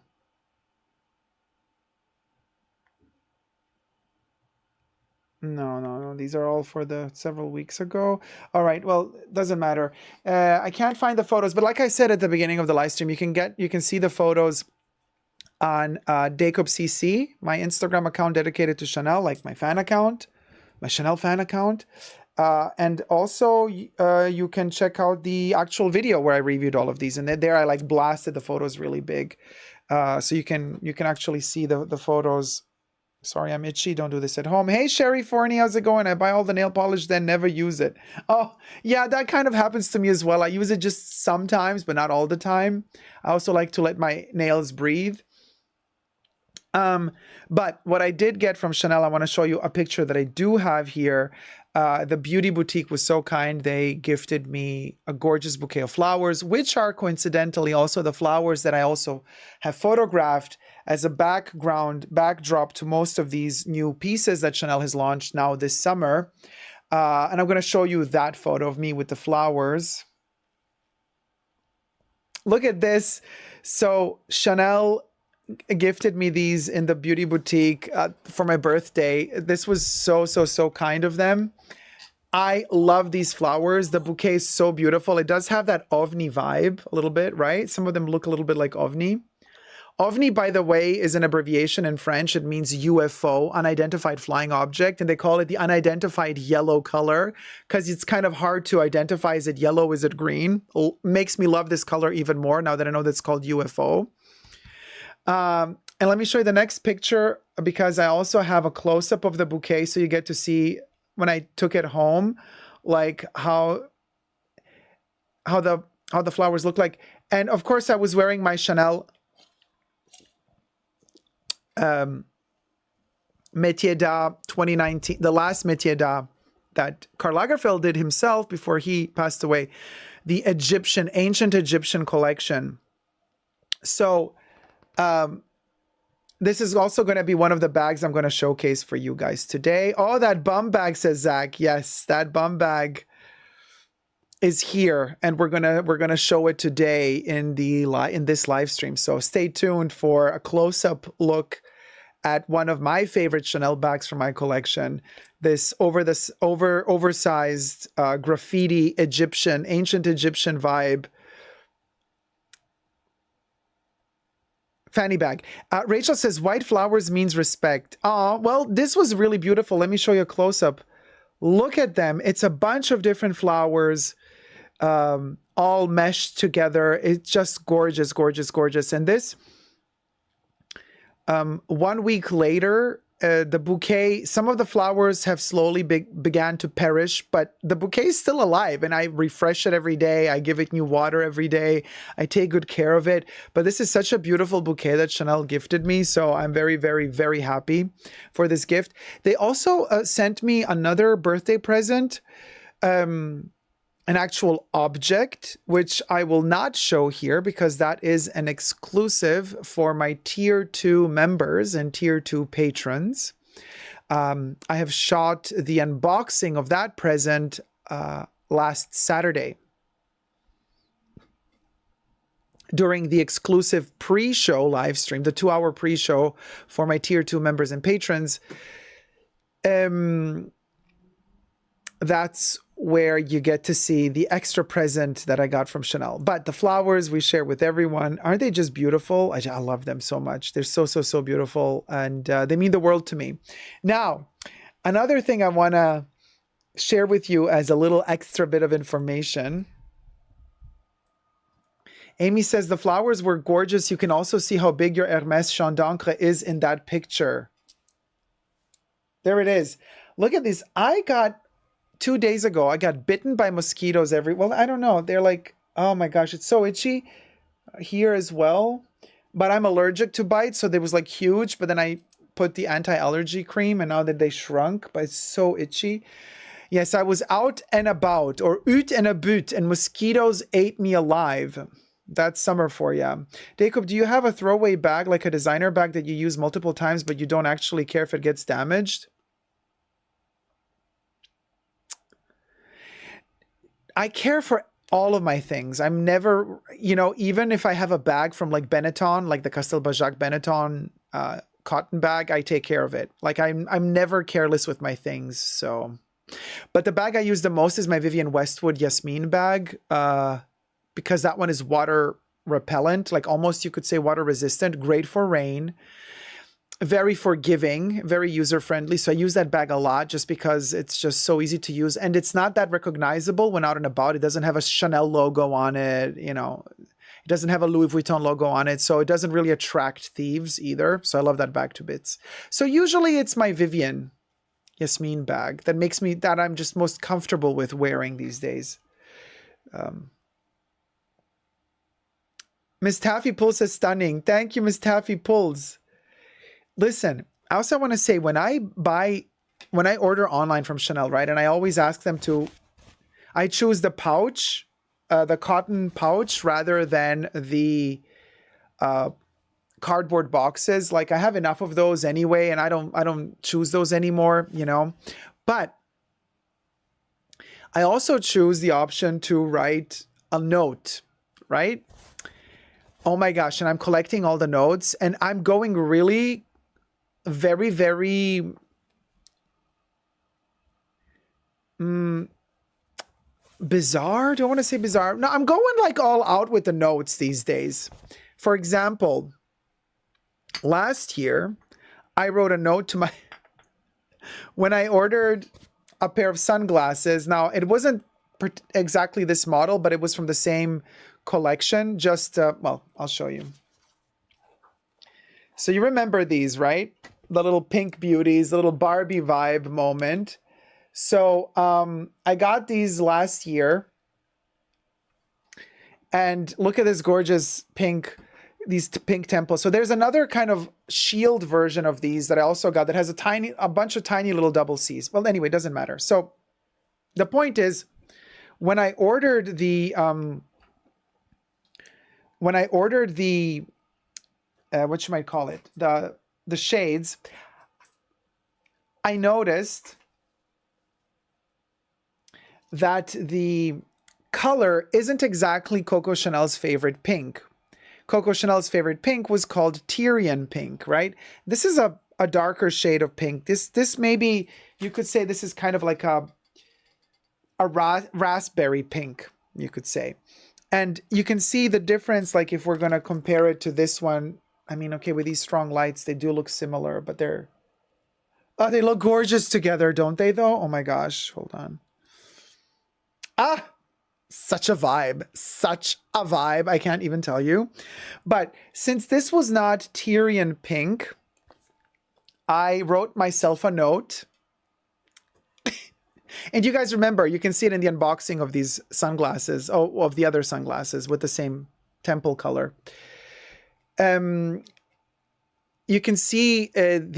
No. These are all for the several weeks ago. All right. Well, doesn't matter. I can't find the photos, but like I said at the beginning of the live stream, you can see the photos on Jacob CC, my Instagram account dedicated to Chanel, like my fan account, my Chanel fan account. And also you can check out the actual video where I reviewed all of these, and there I like blasted the photos really big. So you can actually see the photos. Sorry, I'm itchy. Don't do this at home. Hey, Sherry Forney, how's it going? I buy all the nail polish, then never use it. Oh, yeah, that kind of happens to me as well. I use it just sometimes, but not all the time. I also like to let my nails breathe. But what I did get from Chanel, I want to show you a picture that I do have here. The Beauty Boutique was so kind. They gifted me a gorgeous bouquet of flowers, which are coincidentally also the flowers that I also have photographed as a backdrop to most of these new pieces that Chanel has launched now this summer. And I'm going to show you that photo of me with the flowers. Look at this. So Chanel gifted me these in the Beauty Boutique for my birthday. This was so kind of them. I love these flowers. The bouquet is so beautiful. It does have that ovni vibe a little bit, right? Some of them look a little bit like ovni. OVNI, by the way, is an abbreviation in French. It means UFO, unidentified flying object, and they call it the unidentified yellow color because it's kind of hard to identify. Is it yellow? Is it green? Makes me love this color even more now that I know that's called UFO. And let me show you the next picture because I also have a close-up of the bouquet so you get to see when I took it home, like how the flowers look like. And of course, I was wearing my Chanel Métier d'Art 2019, the last Métier d'Art that Karl Lagerfeld did himself before he passed away, the ancient Egyptian collection. So this is also going to be one of the bags I'm going to showcase for you guys today. Oh, that bum bag, says Zach. Yes, that bum bag is here, and we're gonna show it today in this live stream. So stay tuned for a close-up look at one of my favorite Chanel bags from my collection. This oversized graffiti ancient Egyptian vibe fanny bag. Rachel says white flowers means respect. Oh, well, this was really beautiful. Let me show you a close-up. Look at them. It's a bunch of different flowers, all meshed together. It's just gorgeous, gorgeous, gorgeous. And this, 1 week later, the bouquet, some of the flowers have slowly began to perish, but the bouquet is still alive, and I refresh it every day. I give it new water every day. I take good care of it. But this is such a beautiful bouquet that Chanel gifted me, so I'm very, very, very happy for this gift. They also sent me another birthday present, an actual object, which I will not show here because that is an exclusive for my Tier 2 members and Tier 2 patrons. I have shot the unboxing of that present last Saturday during the exclusive pre-show live stream, the 2-hour pre-show for my Tier 2 members and patrons. That's where you get to see the extra present that I got from Chanel. But the flowers we share with everyone, aren't they just beautiful? I love them so much. They're so, so, so beautiful, and they mean the world to me. Now, another thing I want to share with you as a little extra bit of information. Amy says the flowers were gorgeous. You can also see how big your Hermès Champ d'Ancre is in that picture. There it is. Look at this. I got 2 days ago, I got bitten by mosquitoes well, I don't know. They're like, oh my gosh, it's so itchy here as well. But I'm allergic to bites, so they was like huge. But then I put the anti-allergy cream, and now that they shrunk, but it's so itchy. Yes, I was out and about, or ut and about, and mosquitoes ate me alive. That's summer for you. Jacob, do you have a throwaway bag, like a designer bag that you use multiple times, but you don't actually care if it gets damaged? I care for all of my things. I'm never, even if I have a bag from like Benetton, like the Castelbajac Benetton cotton bag, I take care of it. Like I'm never careless with my things. So, but the bag I use the most is my Vivienne Westwood Yasmin bag, because that one is water repellent, like almost you could say water resistant, great for rain. Very forgiving, very user-friendly. So I use that bag a lot just because it's just so easy to use. And it's not that recognizable when out and about. It doesn't have a Chanel logo on it. It doesn't have a Louis Vuitton logo on it. So it doesn't really attract thieves either. So I love that bag to bits. So usually it's my Vivienne Yasmin bag that I'm just most comfortable with wearing these days. Miss Taffy Pulls says stunning. Thank you, Miss Taffy Pulls. Listen, I also want to say when I order online from Chanel, right, and I always ask them I choose the pouch, the cotton pouch rather than the cardboard boxes. Like I have enough of those anyway, and I don't choose those anymore, But I also choose the option to write a note, right? Oh my gosh, and I'm collecting all the notes, and I'm going really very, very bizarre. Do I want to say bizarre? No, I'm going like all out with the notes these days. For example, last year, I wrote a note to when I ordered a pair of sunglasses. Now, it wasn't exactly this model, but it was from the same collection. Well, I'll show you. So you remember these, right? The little pink beauties, the little Barbie vibe moment. So I got these last year. And look at this gorgeous these pink temples. So there's another kind of shield version of these that I also got that has a bunch of tiny little double C's. Well, anyway, it doesn't matter. So The point is, when I ordered the what you might call it, the shades, I noticed that the color isn't exactly Coco Chanel's favorite pink. Coco Chanel's favorite pink was called Tyrian pink, right? This is a darker shade of pink. This maybe you could say this is kind of like a raspberry pink, you could say. And you can see the difference, like if we're going to compare it to this one. I mean, okay, with these strong lights, they do look similar, but they look gorgeous together, don't they, though? Oh my gosh, hold on. Ah, such a vibe. Such a vibe. I can't even tell you. But since this was not Tyrian pink, I wrote myself a note. And you guys remember, you can see it in the unboxing of these sunglasses, of the other sunglasses with the same temple color. You can see in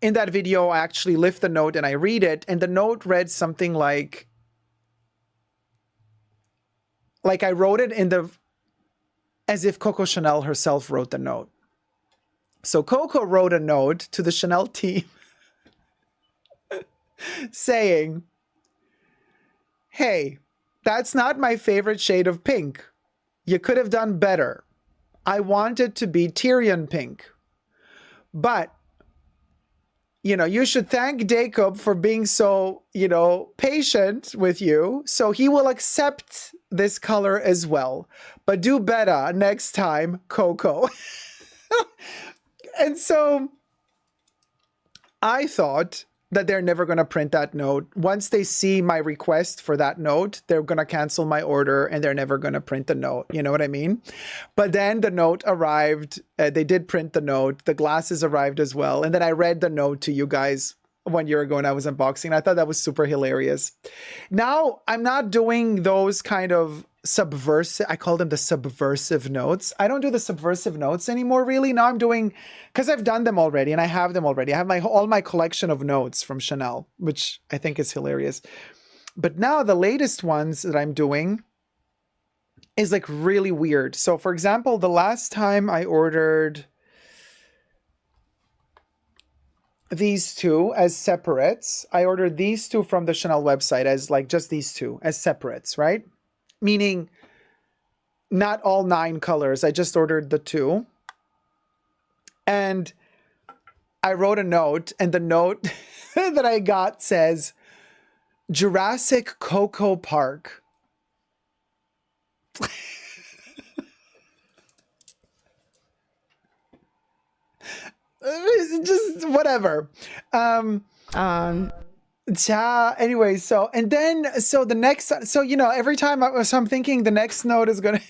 that video, I actually lift the note and I read it, and the note read something like I wrote it as if Coco Chanel herself wrote the note. So Coco wrote a note to the Chanel team saying, hey, that's not my favorite shade of pink. You could have done better. I want it to be Tyrian pink. But, you should thank Jacob for being so, patient with you. So he will accept this color as well. But do better next time, Coco. And so I thought that they're never going to print that note. Once they see my request for that note, they're going to cancel my order and they're never going to print the note. You know what I mean? But then the note arrived. They did print the note. The glasses arrived as well. And then I read the note to you guys 1 year ago when I was unboxing. I thought that was super hilarious. Now, I'm not doing those kind of subversive, I call them the subversive notes. I don't do the subversive notes anymore, really. Now I'm doing, because I've done them already and I have them already. I have all my collection of notes from Chanel, which I think is hilarious. But now the latest ones that I'm doing is like really weird. So for example, the last time I ordered these two as separates, I ordered these two from the Chanel website as like just these two as separates, right? Meaning not all 9 colors. I just ordered the 2. And I wrote a note, and the note that I got says, Jurassic Coco Park. Just whatever. Yeah, anyway, so the next, every time I'm thinking the next note is gonna,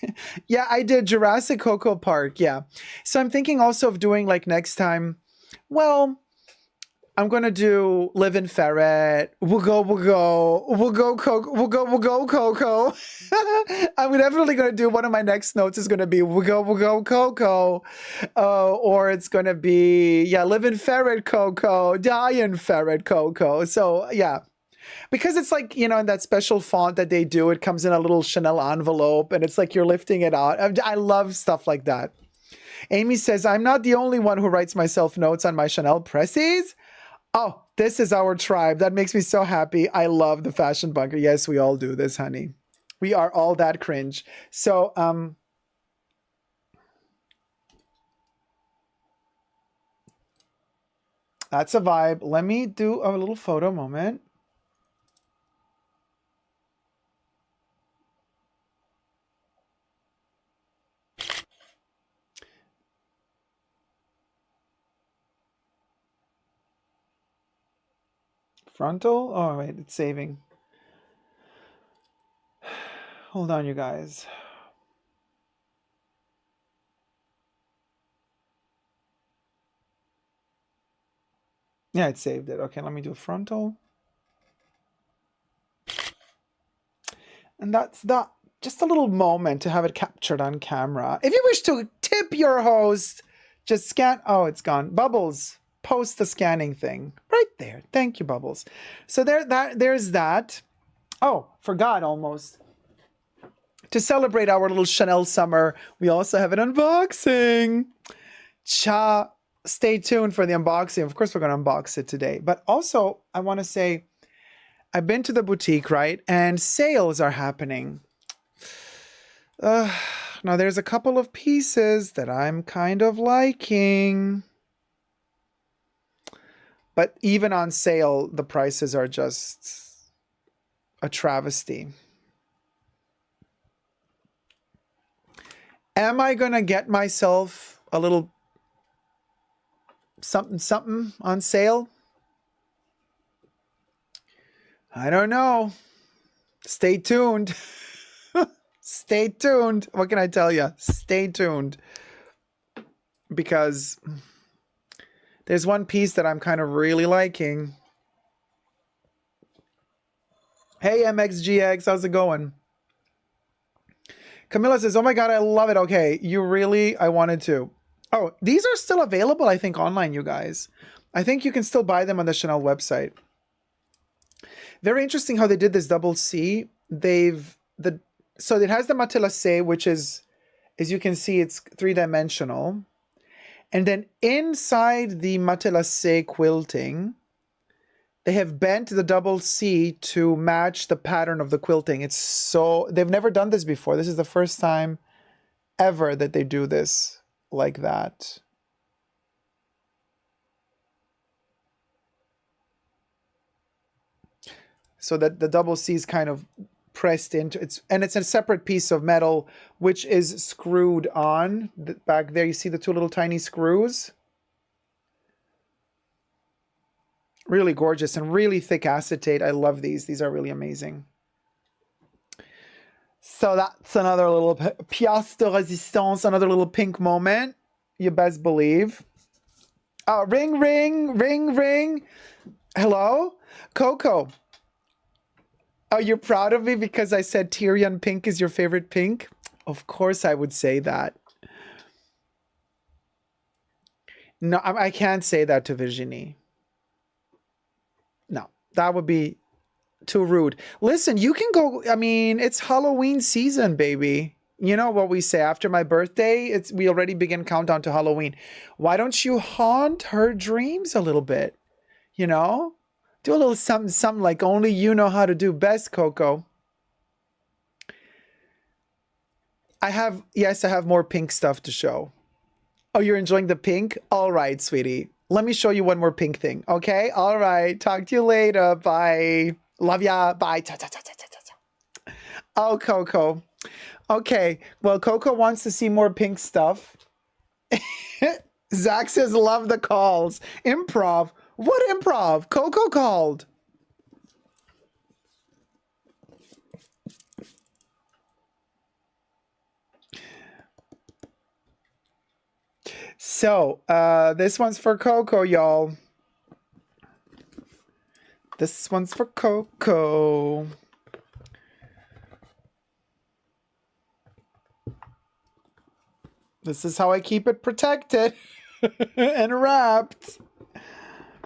yeah, I did Jurassic Coco Park, yeah. So I'm thinking also of doing like next time, well, I'm gonna do Live in Ferret, we'll go Coco. I'm definitely gonna do, one of my next notes is gonna be we'll go Coco. Or it's gonna be, yeah, Live in Ferret Coco, Die in Ferret Coco. So yeah. Because it's like, in that special font that they do, it comes in a little Chanel envelope and it's like you're lifting it out. I love stuff like that. Amy says, I'm not the only one who writes myself notes on my Chanel presses. Oh, this is our tribe. That makes me so happy. I love the Fashion Bunker. Yes, we all do this, honey. We are all that cringe. So, that's a vibe. Let me do a little photo moment. Frontal? Oh, wait, it's saving. Hold on, you guys. Yeah, it saved it. Okay, let me do frontal. And that's that. Just a little moment to have it captured on camera. If you wish to tip your host, just scan. Oh, it's gone. Bubbles. post the scanning thing right there. Thank you, Bubbles. So there's that. Oh, forgot almost. To celebrate our little Chanel summer, we also have an unboxing. Stay tuned for the unboxing. Of course, we're going to unbox it today. But also, I want to say, I've been to the boutique, right? And sales are happening. Now, there's a couple of pieces that I'm kind of liking. But even on sale, the prices are just a travesty. Am I going to get myself a little something on sale? I don't know. Stay tuned. Stay tuned. What can I tell you? Stay tuned. Because there's one piece that I'm kind of really liking. Hey, MXGX, how's it going? Camilla says, oh my God, I love it. Okay, you really, I wanted to. Oh, these are still available, I think, online, you guys. I think you can still buy them on the Chanel website. Very interesting how they did this double C. So it has the matelassé, which is, as you can see, it's 3-dimensional. And then inside the matelassé quilting, they have bent the double C to match the pattern of the quilting. It's so, they've never done this before. This is the first time ever that they do this like that. So that the double C is kind of pressed into it, and it's a separate piece of metal which is screwed on. Back there you see the two little tiny screws. Really gorgeous and really thick acetate. I love these. These are really amazing. So that's another little pièce de résistance, another little pink moment. You best believe. Ring, ring, ring, ring. Hello? Coco. Oh, you're proud of me because I said Tyrian pink is your favorite pink? Of course I would say that. No, I can't say that to Virginie. No, that would be too rude. Listen, you can go, I mean, it's Halloween season, baby. You know what we say, after my birthday, we already begin countdown to Halloween. Why don't you haunt her dreams a little bit? You know? Do a little something, something like only you know how to do best, Coco. Yes, I have more pink stuff to show. Oh, you're enjoying the pink? All right, sweetie. Let me show you one more pink thing, okay? All right, talk to you later. Bye. Love ya. Bye. Oh, Coco. Okay, well, Coco wants to see more pink stuff. Zach says, love the calls. Improv. What improv? Coco called. So, this one's for Coco, y'all. This one's for Coco. This is how I keep it protected and wrapped.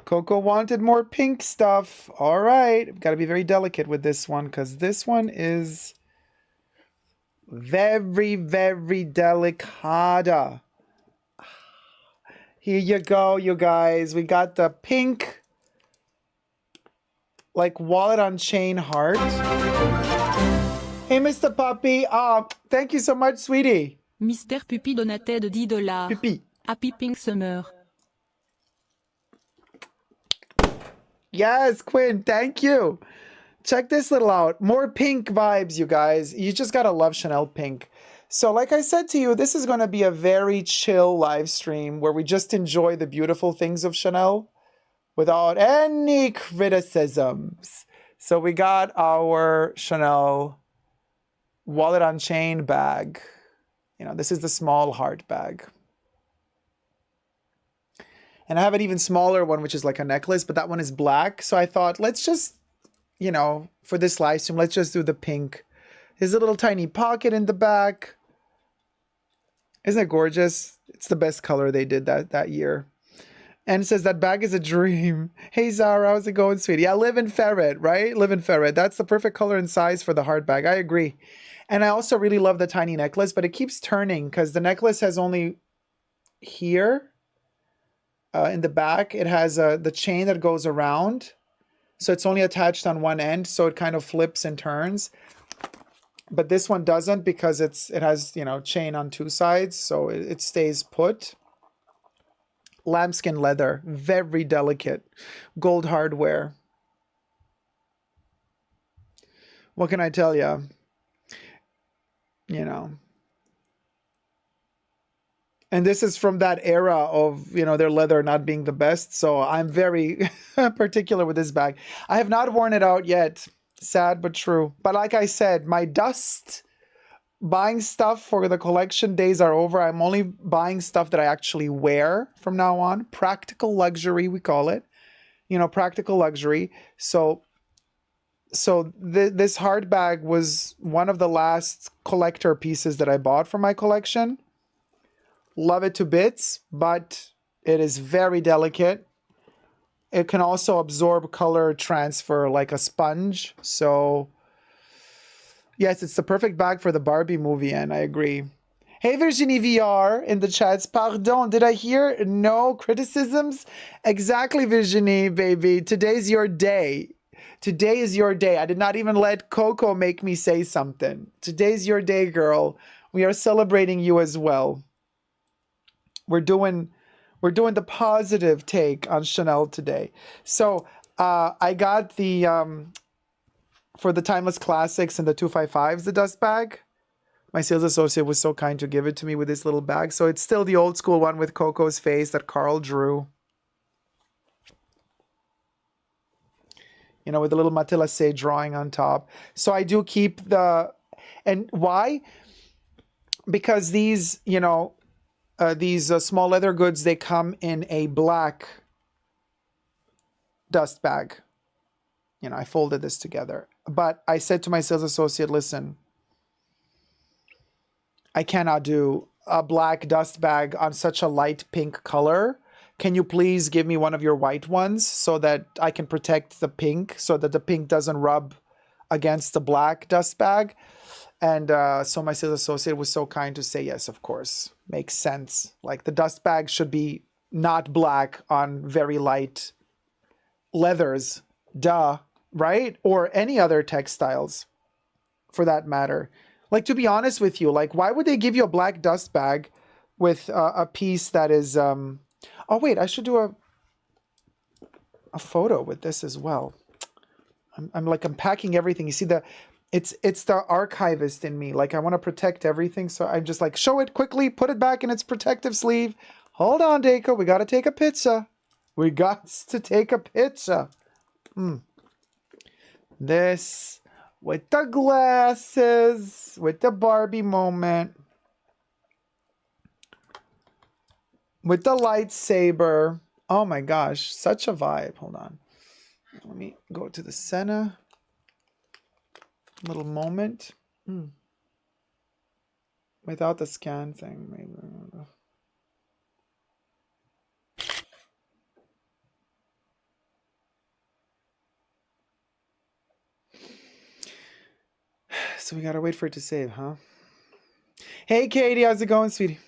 Coco wanted more pink stuff. All right. I've got to be very delicate with this one because this one is very, very delicata. Here you go, you guys. We got the pink, like wallet on chain heart. Hey, Mr. Puppy. Thank you so much, sweetie. Mister Puppy donatait de $10. Puppy. Happy Pink Summer. Yes, Quinn, thank you. Check this little out. More pink vibes, you guys. You just gotta love Chanel pink. So like I said to you, this is going to be a very chill live stream where we just enjoy the beautiful things of Chanel without any criticisms. So we got our Chanel wallet on chain bag. You know, this is the small heart bag. And I have an even smaller one, which is like a necklace, but that one is black. So I thought, let's just, you know, for this live stream, let's just do the pink. There's a little tiny pocket in the back. Isn't it gorgeous? It's the best color they did that year. And says that bag is a dream. Hey Zara, how's it going, sweetie? Yeah, live in ferret, right? Live in ferret. That's the perfect color and size for the hard bag. I agree. And I also really love the tiny necklace, but it keeps turning because the necklace has only here in the back. It has the chain that goes around. So it's only attached on one end. So it kind of flips and turns. But this one doesn't because it has, you know, chain on two sides. So it stays put. Lambskin leather, very delicate, gold hardware. What can I tell you? You know. And this is from that era of, you know, their leather not being the best. So I'm very particular with this bag. I have not worn it out yet. Sad but true. But like I said, my dust buying stuff for the collection days are over. I'm only buying stuff that I actually wear from now on. Practical luxury, we call it. You know, practical luxury. So this hard bag was one of the last collector pieces that I bought for my collection. Love it to bits, but it is very delicate. It can also absorb color transfer like a sponge. So yes, it's the perfect bag for the Barbie movie, and I agree. Hey, Virginie VR in the chats. Pardon, did I hear no criticisms? Exactly, Virginie, baby. Today's your day. Today is your day. I did not even let Coco make me say something. Today's your day, girl. We are celebrating you as well. We're doing the positive take on Chanel today. So I got the for the Timeless Classics and the 255s, the dust bag. My sales associate was so kind to give it to me with this little bag. So it's still the old school one with Coco's face that Carl drew. You know, with the little Matelassé drawing on top. So I do keep the... And why? Because these, you know, these small leather goods, they come in a black dust bag. You know, I folded this together. But I said to my sales associate, listen, I cannot do a black dust bag on such a light pink color. Can you please give me one of your white ones so that I can protect the pink, so that the pink doesn't rub against the black dust bag? And so my sales associate was so kind to say, yes, of course. Makes sense. Like the dust bag should be not black on very light leathers. Duh. Right? Or any other textiles for that matter. Like, to be honest with you, like, why would they give you a black dust bag with a piece that is... Oh, wait, I should do a photo with this as well. I'm unpacking everything. You see, it's the archivist in me. Like, I want to protect everything. So I'm just like, show it quickly, put it back in its protective sleeve. Hold on, Deco. We got to take a picture. We got to take a picture. This... with the glasses, with the Barbie moment, with the lightsaber. Oh my gosh, such a vibe. Hold on. Let me go to the center. Little moment. Without the scan thing, maybe. So we gotta wait for it to save, huh? Hey, Katie, how's it going, sweetie?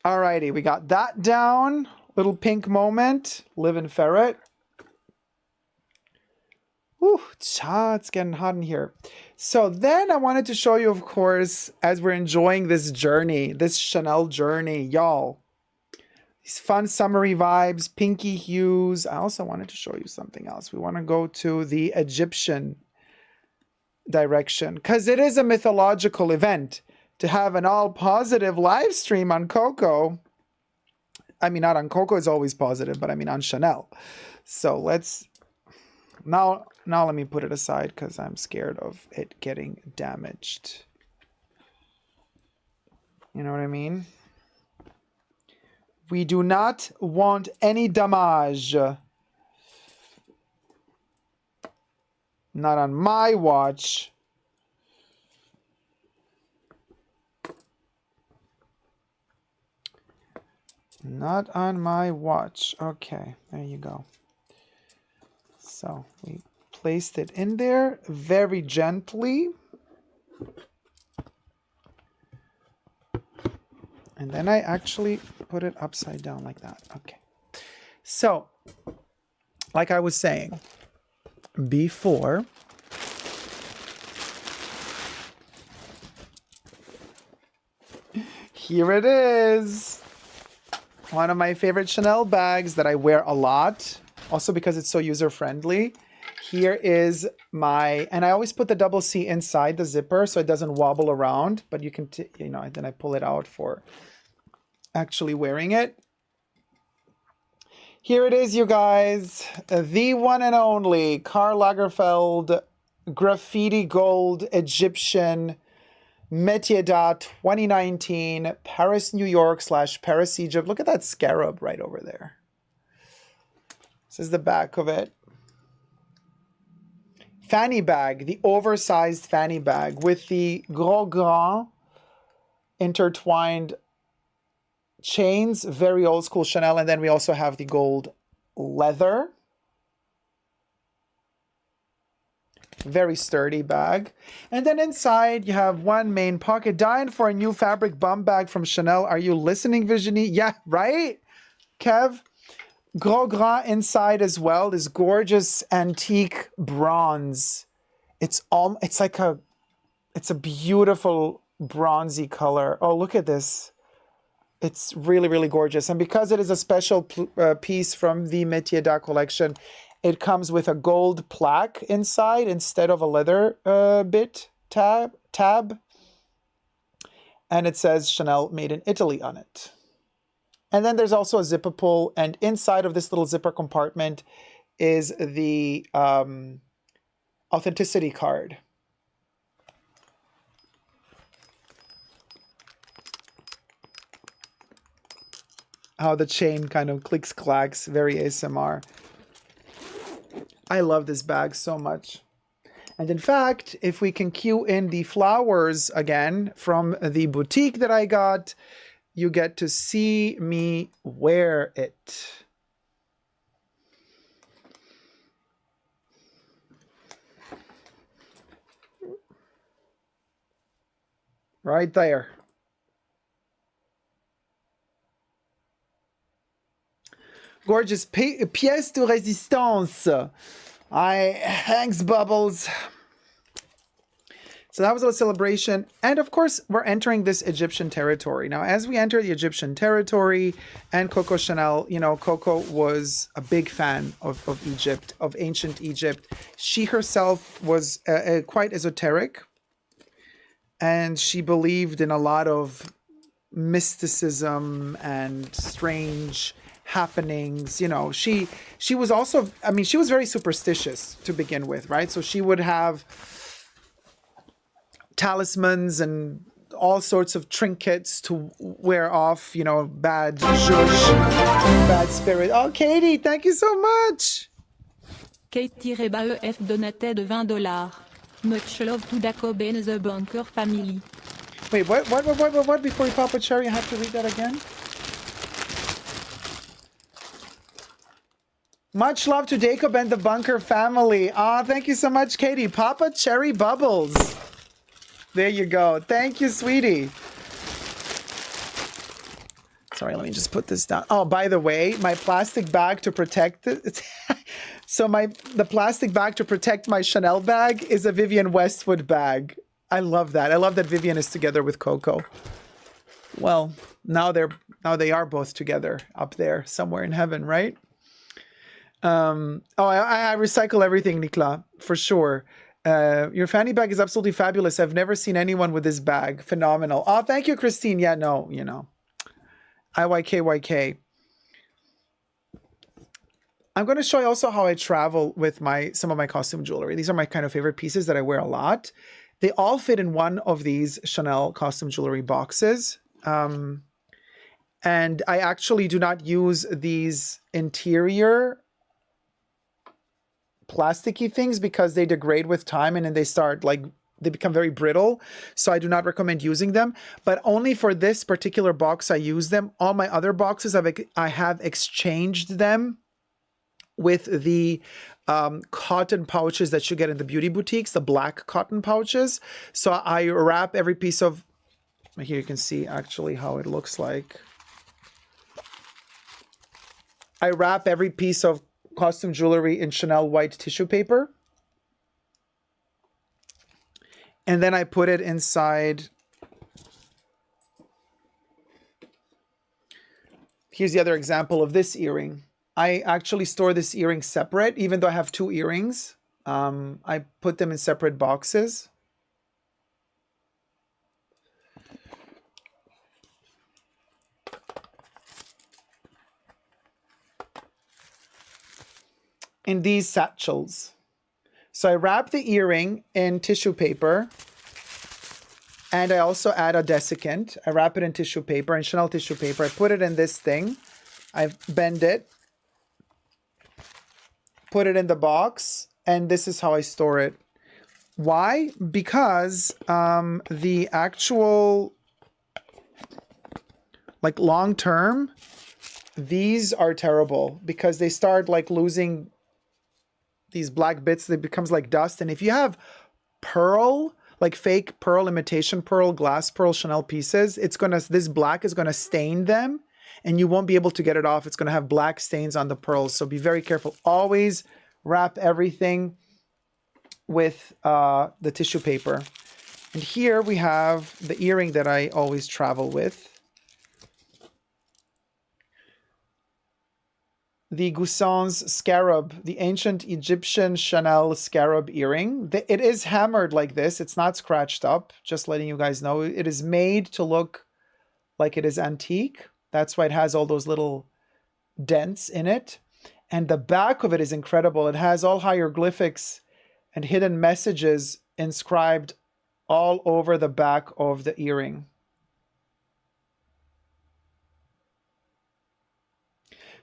Alrighty, we got that down. Little pink moment. Live in ferret. Whew, it's getting hot in here. So then I wanted to show you, of course, as we're enjoying this journey, this Chanel journey, y'all. These fun summery vibes, pinky hues. I also wanted to show you something else. We want to go to the Egyptian direction because it is a mythological event to have an all positive live stream on Coco. I mean, not on Coco is always positive, but I mean on Chanel. So let's now let me put it aside because I'm scared of it getting damaged. You know what I mean? We do not want any damage. Not on my watch. Not on my watch. Okay, there you go. So we placed it in there very gently. And then I actually put it upside down like that. Okay. So, like I was saying before, here it is. One of my favorite Chanel bags that I wear a lot. Also because it's so user-friendly. Here is my, and I always put the double C inside the zipper so it doesn't wobble around, but you can, then I pull it out for actually wearing it. Here it is, you guys. The one and only Karl Lagerfeld Graffiti Gold Egyptian Métier d'Art 2019 Paris, New York / Paris, Egypt. Look at that scarab right over there. This is the back of it. Fanny bag, the oversized fanny bag with the gros grand intertwined chains, very old school Chanel. And then we also have the gold leather. Very sturdy bag. And then inside you have one main pocket. Dying for a new fabric bum bag from Chanel. Are you listening, Virginie? Yeah, right? Kev? Gros Grand inside as well. This gorgeous antique bronze. It's a beautiful bronzy color. Oh, look at this. It's really, really gorgeous. And because it is a special piece from the Métier d'Art collection, it comes with a gold plaque inside instead of a leather tab. And it says Chanel made in Italy on it. And then there's also a zipper pull. And inside of this little zipper compartment is the authenticity card. How the chain kind of clicks, clacks, very ASMR. I love this bag so much. And in fact, if we can cue in the flowers again from the boutique that I got, you get to see me wear it. Right there. Gorgeous pièce de résistance. Thanks, Bubbles. So that was a celebration. And of course, we're entering this Egyptian territory. Now, as we enter the Egyptian territory and Coco Chanel, Coco was a big fan of Egypt, of ancient Egypt. She herself was quite esoteric. And she believed in a lot of mysticism and strange happenings. She was also, she was very superstitious to begin with, right? So she would have talismans and all sorts of trinkets to wear off, bad zhuzh, bad spirit. Oh, Katie, thank you so much. Kate-EF donatait de $20. Much love to Jacob and the Bunker family. Wait, what? Before you pop a cherry, I have to read that again. Much love to Jacob and the Bunker family. Thank you so much, Katie. Papa Cherry Bubbles. There you go. Thank you, sweetie. Sorry, let me just put this down. Oh, by the way, my plastic bag to protect it. So the plastic bag to protect my Chanel bag is a Vivienne Westwood bag. I love that. I love that Vivienne is together with Coco. Well, now they are both together up there somewhere in heaven, right? I recycle everything, Nikla, for sure. Your fanny bag is absolutely fabulous. I've never seen anyone with this bag. Phenomenal. Oh, thank you, Christine. Yeah, no, IYKYK. I'm going to show you also how I travel with some of my costume jewelry. These are my kind of favorite pieces that I wear a lot. They all fit in one of these Chanel costume jewelry boxes. And I actually do not use these interior plasticky things because they degrade with time and then they start like they become very brittle, so I do not recommend using them. But only for this particular box I use them. All my other boxes I have exchanged them with the cotton pouches that you get in the beauty boutiques, the black cotton pouches. So I wrap every piece of, here you can see actually how it looks like. I wrap every piece of costume jewelry in Chanel white tissue paper. And then I put it inside. Here's the other example of this earring. I actually store this earring separate, even though I have 2 earrings. I put them in separate boxes. In these satchels. So I wrap the earring in tissue paper, and I also add a desiccant. I wrap it in tissue paper, in Chanel tissue paper. I put it in this thing. I bend it, put it in the box, and this is how I store it. Why? Because the actual, like long term, these are terrible because they start like losing these black bits. It becomes like dust. And if you have pearl, like fake pearl, imitation pearl, glass pearl Chanel pieces, this black is gonna stain them and you won't be able to get it off. It's gonna have black stains on the pearls. So be very careful. Always wrap everything with the tissue paper. And here we have the earring that I always travel with. The Gousson's scarab, the ancient Egyptian Chanel scarab earring. It is hammered like this. It's not scratched up, just letting you guys know. It is made to look like it is antique. That's why it has all those little dents in it. And the back of it is incredible. It has all hieroglyphics and hidden messages inscribed all over the back of the earring.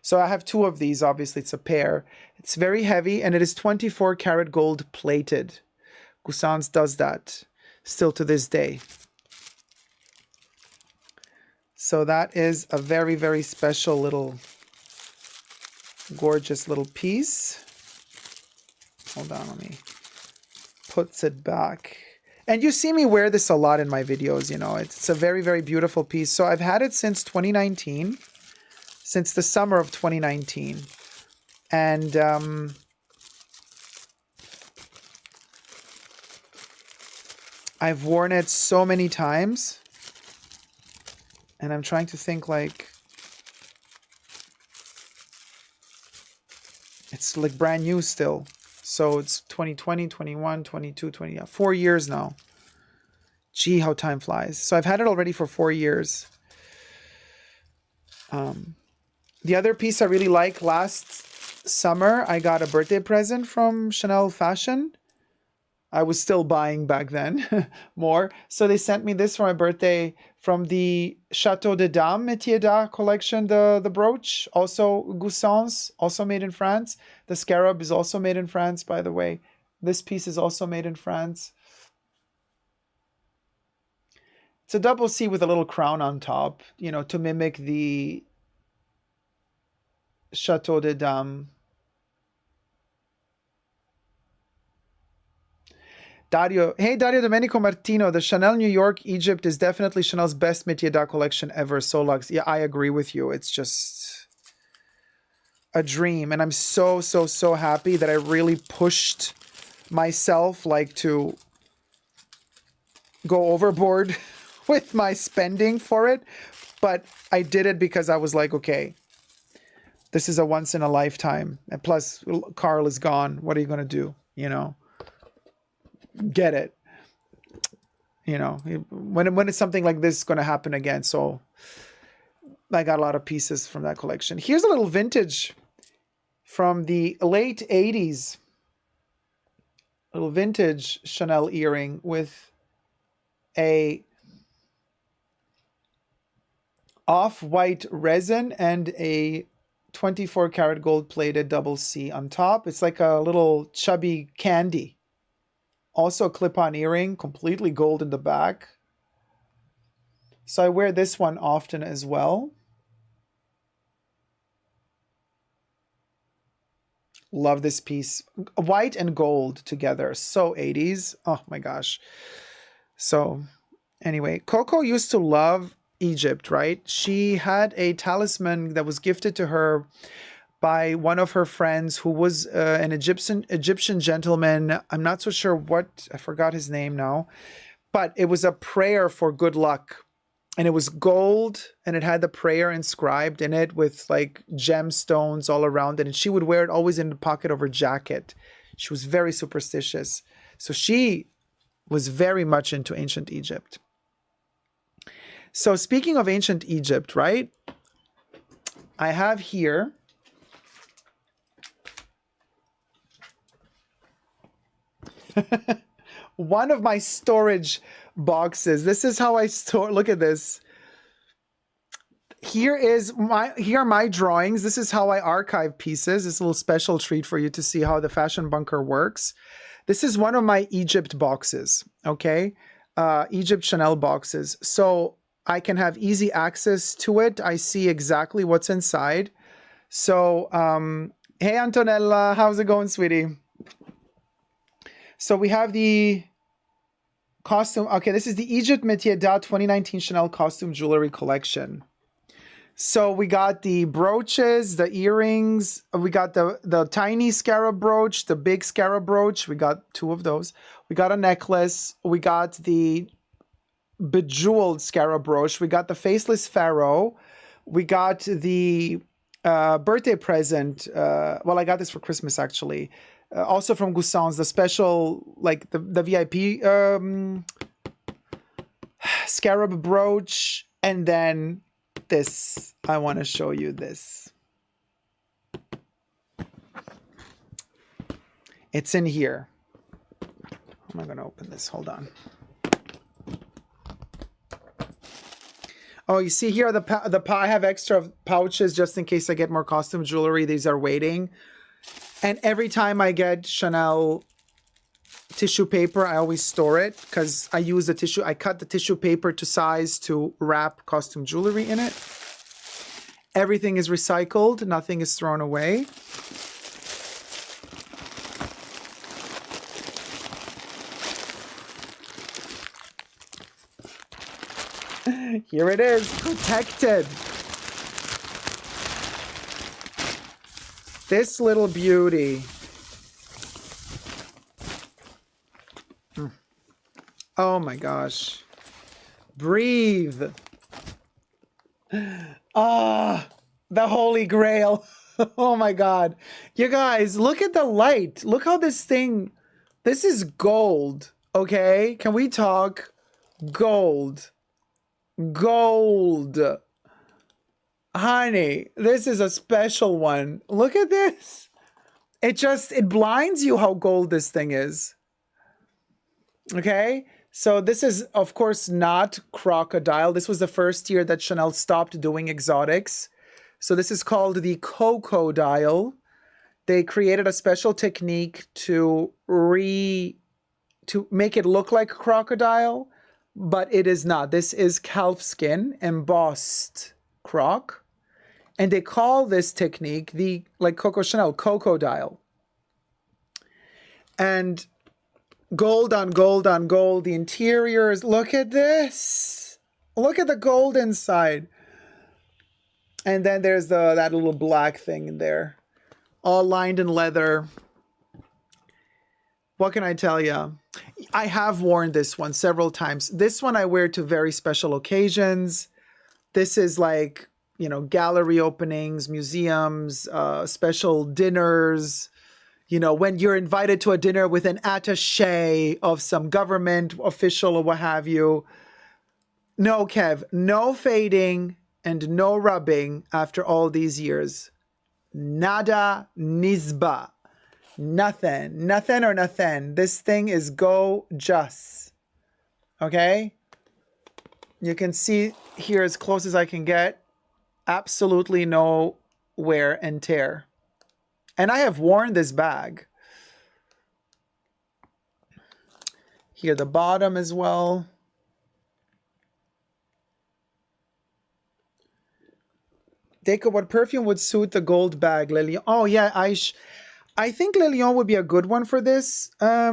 So I have 2 of these, obviously it's a pair. It's very heavy and it is 24 karat gold plated. Gousson's does that still to this day. So that is a very, very special little, gorgeous little piece. Hold on, let me puts it back. And you see me wear this a lot in my videos, you know, it's a very, very beautiful piece. So I've had it since 2019. Since the summer of 2019. And I've worn it so many times. And I'm trying to think like, it's like brand new still. So it's 2020, 21, 22, 20, 4 years now. Gee, how time flies. So I've had it already for 4 years. The other piece I really like, last summer, I got a birthday present from Chanel Fashion. I was still buying back then more. So they sent me this for my birthday from the Chateau de Dame Métier d'Art collection, the brooch, also Gousson's, also made in France. The scarab is also made in France, by the way. This piece is also made in France. It's a double C with a little crown on top, you know, to mimic the Chateau de Dame. Dario, hey Dario Domenico Martino, the Chanel New York Egypt is definitely Chanel's best métier d'art collection ever. So luxe. Yeah, I agree with you. It's just a dream. And I'm so, so, so happy that I really pushed myself like to go overboard with my spending for it. But I did it because I was like, okay, this is a once in a lifetime. And plus, Carl is gone. What are you going to do? You know, get it. You know, when it's something like this going to happen again. So I got a lot of pieces from that collection. Here's a little vintage from the late 80s. A little vintage Chanel earring with a off-white resin and a 24 karat gold plated double C on top. It's like a little chubby candy. Also a clip-on earring, completely gold in the back. So I wear this one often as well. Love this piece. White and gold together. So 80s. Oh my gosh. So anyway, Coco used to love Egypt, right? She had a talisman that was gifted to her by one of her friends who was an Egyptian gentleman. I'm not so sure what, I forgot his name now, but it was a prayer for good luck. And it was gold, and it had the prayer inscribed in it with like gemstones all around it. And she would wear it always in the pocket of her jacket. She was very superstitious. So she was very much into ancient Egypt. So speaking of ancient Egypt, right? I have here one of my storage boxes. This is how I store, look at this. Here are my drawings. This is how I archive pieces. It's a little special treat for you to see how the Fashion Bunker works. This is one of my Egypt boxes, okay? Egypt Chanel boxes. So I can have easy access to it. I see exactly what's inside. So, hey Antonella, how's it going, sweetie? So we have the costume. Okay, this is the Egypt Métier d'Art 2019 Chanel costume jewelry collection. So we got the brooches, the earrings, we got the tiny scarab brooch, the big scarab brooch. We got two of those. We got a necklace. We got the bejeweled scarab brooch. We got the faceless pharaoh. We got the birthday present. Well, I got this for Christmas, actually. Also from Goussans, the special, like the VIP scarab brooch. And then this, I want to show you this. It's in here. How am I going to open this? Hold on. Oh, you see here, I have extra pouches just in case I get more costume jewelry. These are waiting. And every time I get Chanel tissue paper, I always store it because I use the tissue. I cut the tissue paper to size to wrap costume jewelry in it. Everything is recycled. Nothing is thrown away. Here it is, protected. This little beauty. Oh my gosh. Breathe. Ah, the Holy Grail. Oh my God. You guys, look at the light. Look how this is gold, okay? Can we talk gold? Gold. Honey, this is a special one. Look at this. It blinds you how gold this thing is. Okay? So this is, of course, not crocodile. This was the first year that Chanel stopped doing exotics. So this is called the cocodile. They created a special technique to make it look like crocodile, but it is not. This is calf skin, embossed croc. And they call this technique like Coco Chanel, cocodile. And gold on gold on gold. The interiors, look at this. Look at the gold inside. And then there's that little black thing in there. All lined in leather. What can I tell you? I have worn this one several times. This one I wear to very special occasions. This is like, you know, gallery openings, museums, special dinners. You know, when you're invited to a dinner with an attaché of some government official or what have you. No, Kev, no fading and no rubbing after all these years. Nada nizba. Nothing. Nothing or nothing. This thing is gorgeous. Okay? You can see here as close as I can get. Absolutely no wear and tear. And I have worn this bag. Here at the bottom as well. Deco, what perfume would suit the gold bag, Lilian? Oh yeah, I think Lilian would be a good one for this. I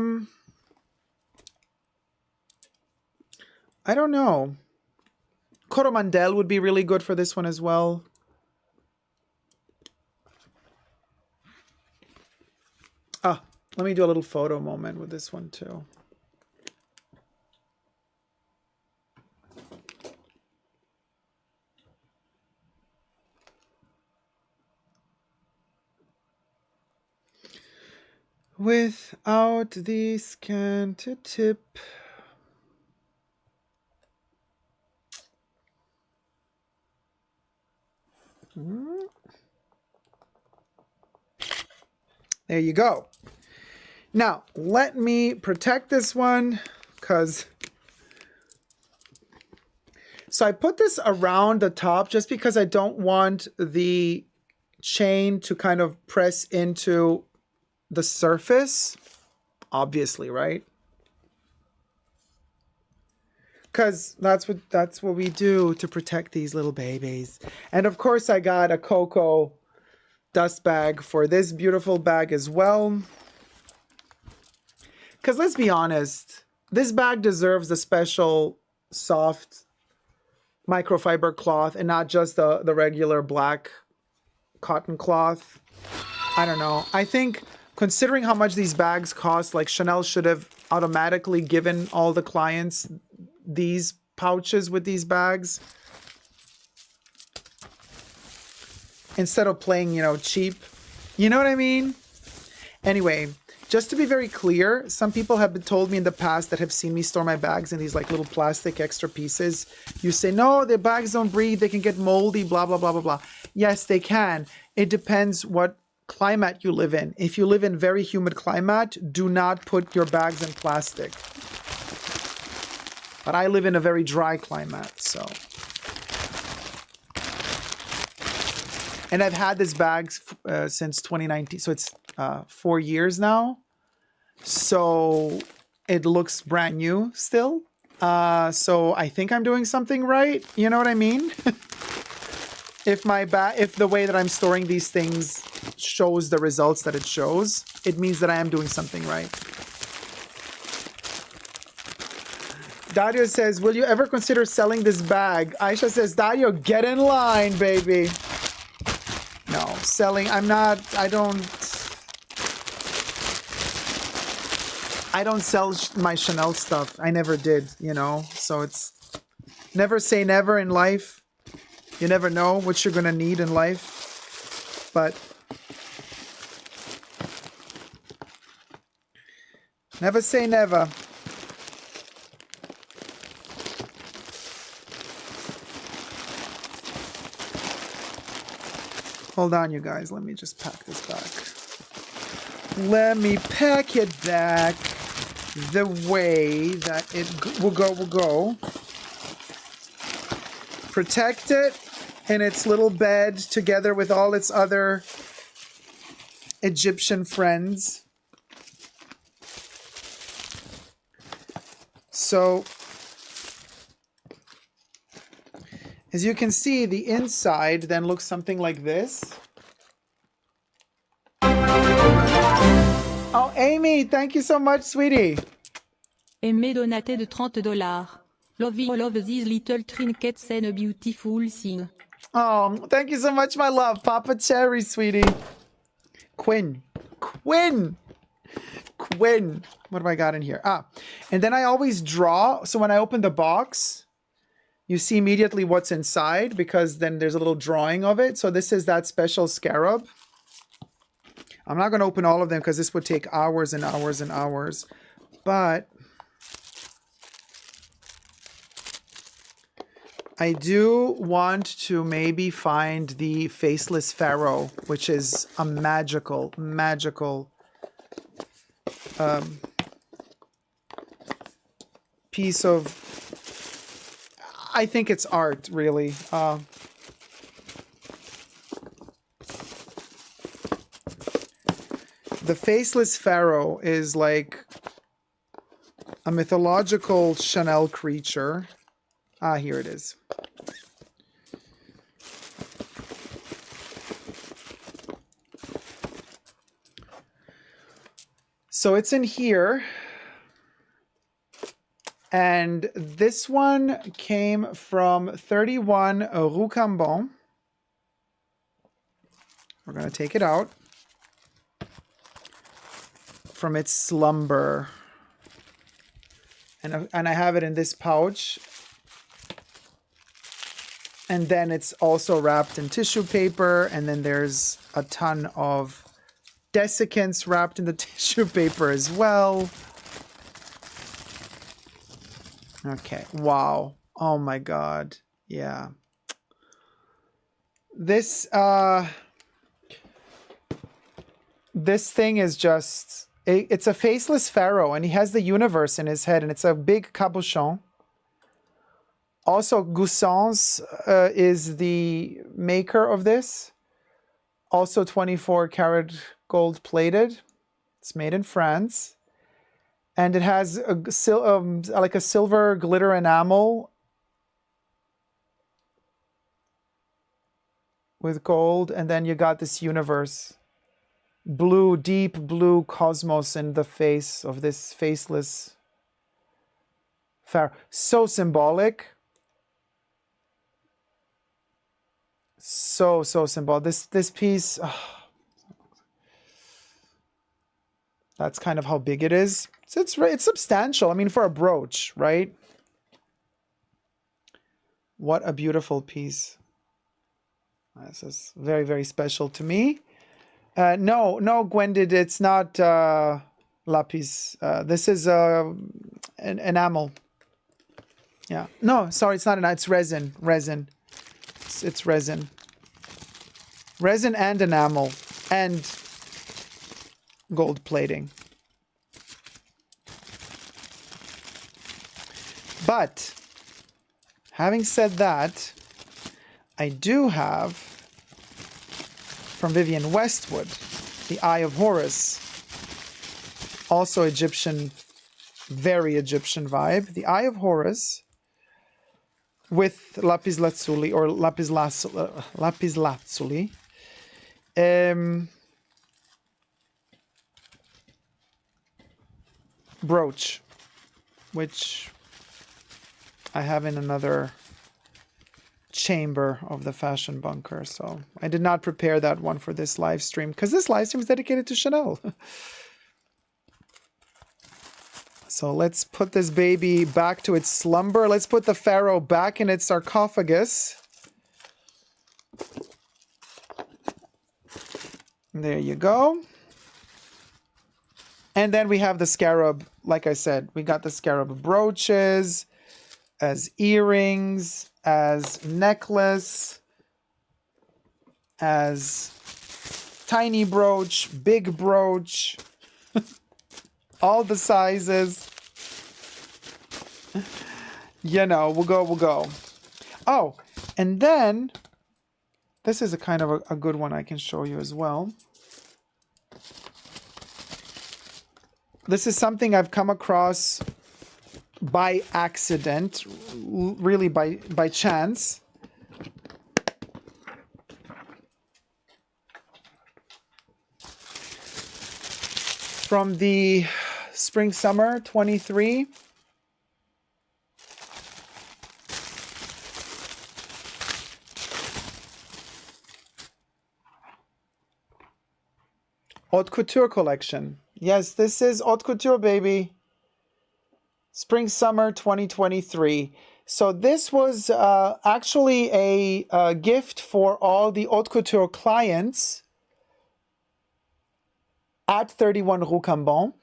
don't know. Coromandel would be really good for this one as well. Ah, let me do a little photo moment with this one too. Without the scanty tip. There you go. Now, let me protect this one because... So I put this around the top just because I don't want the chain to kind of press into the surface. Obviously, right? Because that's what we do to protect these little babies. And of course, I got a cocoa dust bag for this beautiful bag as well. Because let's be honest, this bag deserves a special soft microfiber cloth and not just the regular black cotton cloth. I don't know. I think considering how much these bags cost, like Chanel should have automatically given all the clients these pouches with these bags instead of playing, you know, cheap. You know what I mean? Anyway, just to be very clear, some people have been told me in the past that have seen me store my bags in these like little plastic extra pieces. You say, no, their bags don't breathe. They can get moldy, blah, blah, blah, blah, blah. Yes, they can. It depends what climate you live in. If you live in very humid climate, do not put your bags in plastic. But I live in a very dry climate, so. And I've had this bag since 2019, so it's 4 years now. So it looks brand new still. So I think I'm doing something right. You know what I mean? If the way that I'm storing these things shows the results that it shows, it means that I am doing something right. Dario says, will you ever consider selling this bag? Aisha says, Dario, get in line, baby. No, selling, I don't sell my Chanel stuff. I never did, you know? So it's never say never in life. You never know what you're going to need in life. But never say never. Hold on, you guys. Let me just pack this back. Let me pack it back the way that it will go. Protect it in its little bed together with all its other Egyptian friends. So, as you can see, the inside then looks something like this. Oh, Amy, thank you so much, sweetie. Aimé donaté de $30. Love these little trinkets and a beautiful thing. Oh, thank you so much, my love. Papa Cherry, sweetie. Quinn. What have I got in here? And then I always draw. So when I open the box, you see immediately what's inside because then there's a little drawing of it. So this is that special scarab. I'm not going to open all of them because this would take hours and hours and hours. But I do want to maybe find the faceless pharaoh, which is a magical piece of, I think it's art, really. The faceless pharaoh is like a mythological Chanel creature. Ah, here it is. So it's in here. And this one came from 31 Rue Cambon. We're going to take it out from its slumber. And I have it in this pouch. And then it's also wrapped in tissue paper. And then there's a ton of desiccants wrapped in the tissue paper as well. Okay. Wow. Oh my God. Yeah. This thing is just, it's a faceless pharaoh, and he has the universe in his head, and it's a big cabochon. Also, Goussens is the maker of this. Also 24 karat gold plated. It's made in France. And it has like a silver glitter enamel with gold. And then you got this universe. Blue, deep blue cosmos in the face of this faceless pharaoh. So symbolic. So symbolic. This piece, that's kind of how big it is. So it's substantial. I mean, for a brooch, right? What a beautiful piece. This is very, very special to me. No, Gwendid, it's not lapis. This is an enamel. Yeah. No, sorry, it's not enamel. It's resin. It's resin. Resin and enamel and gold plating. But having said that, I do have from Vivienne Westwood, the Eye of Horus. Also Egyptian, very Egyptian vibe. The Eye of Horus with lapis lazuli or lapis lazuli. Brooch, which I have in another chamber of the fashion bunker. So I did not prepare that one for this live stream because this live stream is dedicated to Chanel. So let's put this baby back to its slumber. Let's put the pharaoh back in its sarcophagus. There you go. And then we have the scarab. Like I said, we got the scarab brooches as earrings, as necklace, as tiny brooch, big brooch, all the sizes. You know, we'll go. Oh, and then this is a kind of a good one I can show you as well. This is something I've come across by accident, really by chance. From the Spring Summer 23. Haute Couture collection. Yes, this is Haute Couture, baby. Spring Summer 2023. So this was actually a gift for all the Haute Couture clients at 31 Rue Cambon.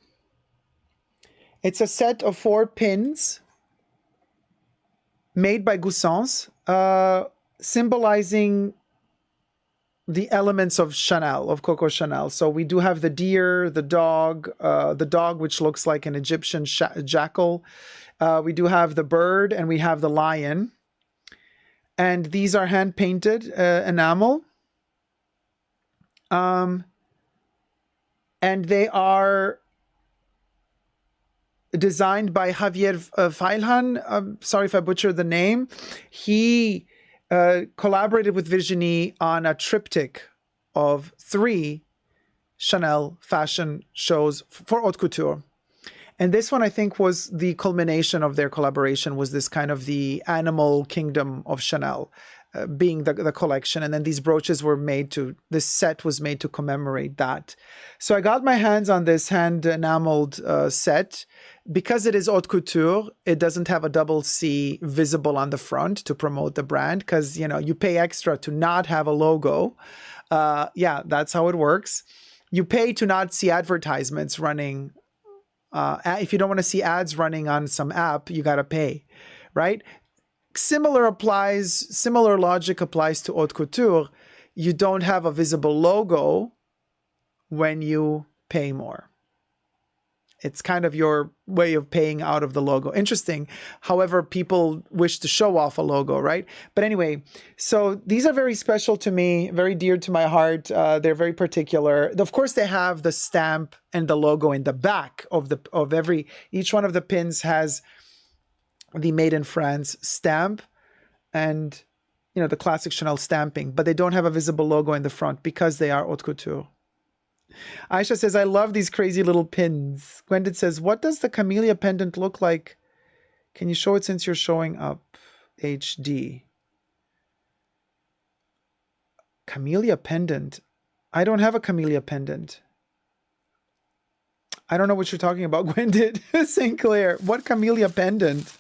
It's a set of 4 pins made by Goussens, symbolizing the elements of Chanel, of Coco Chanel. So we do have the deer, the dog which looks like an Egyptian jackal. We do have the bird, and we have the lion. And these are hand-painted enamel. And they are designed by Javier Feilhan. Sorry if I butchered the name. He collaborated with Virginie on a triptych of 3 Chanel fashion shows for haute couture. And this one, I think, was the culmination of their collaboration, was this kind of the animal kingdom of Chanel being the collection. And then these brooches were made to, this set was made to commemorate that. So I got my hands on this hand enameled set. Because it is haute couture, it doesn't have a double C visible on the front to promote the brand, because, you know, you pay extra to not have a logo. Yeah, that's how it works. You pay to not see advertisements running. If you don't want to see ads running on some app, you got to pay, right? Similar logic applies to haute couture. You don't have a visible logo when you pay more. It's kind of your way of paying out of the logo. Interesting. However, people wish to show off a logo, right? But anyway, so these are very special to me, very dear to my heart. They're very particular. Of course, they have the stamp and the logo in the back of each one of the pins has the Made in France stamp and, you know, the classic Chanel stamping, but they don't have a visible logo in the front because they are haute couture. Aisha says, I love these crazy little pins. Gwendid says, what does the camellia pendant look like? Can you show it since you're showing up? HD. Camellia pendant. I don't have a camellia pendant. I don't know what you're talking about, Gwendid. St. Clair. What camellia pendant?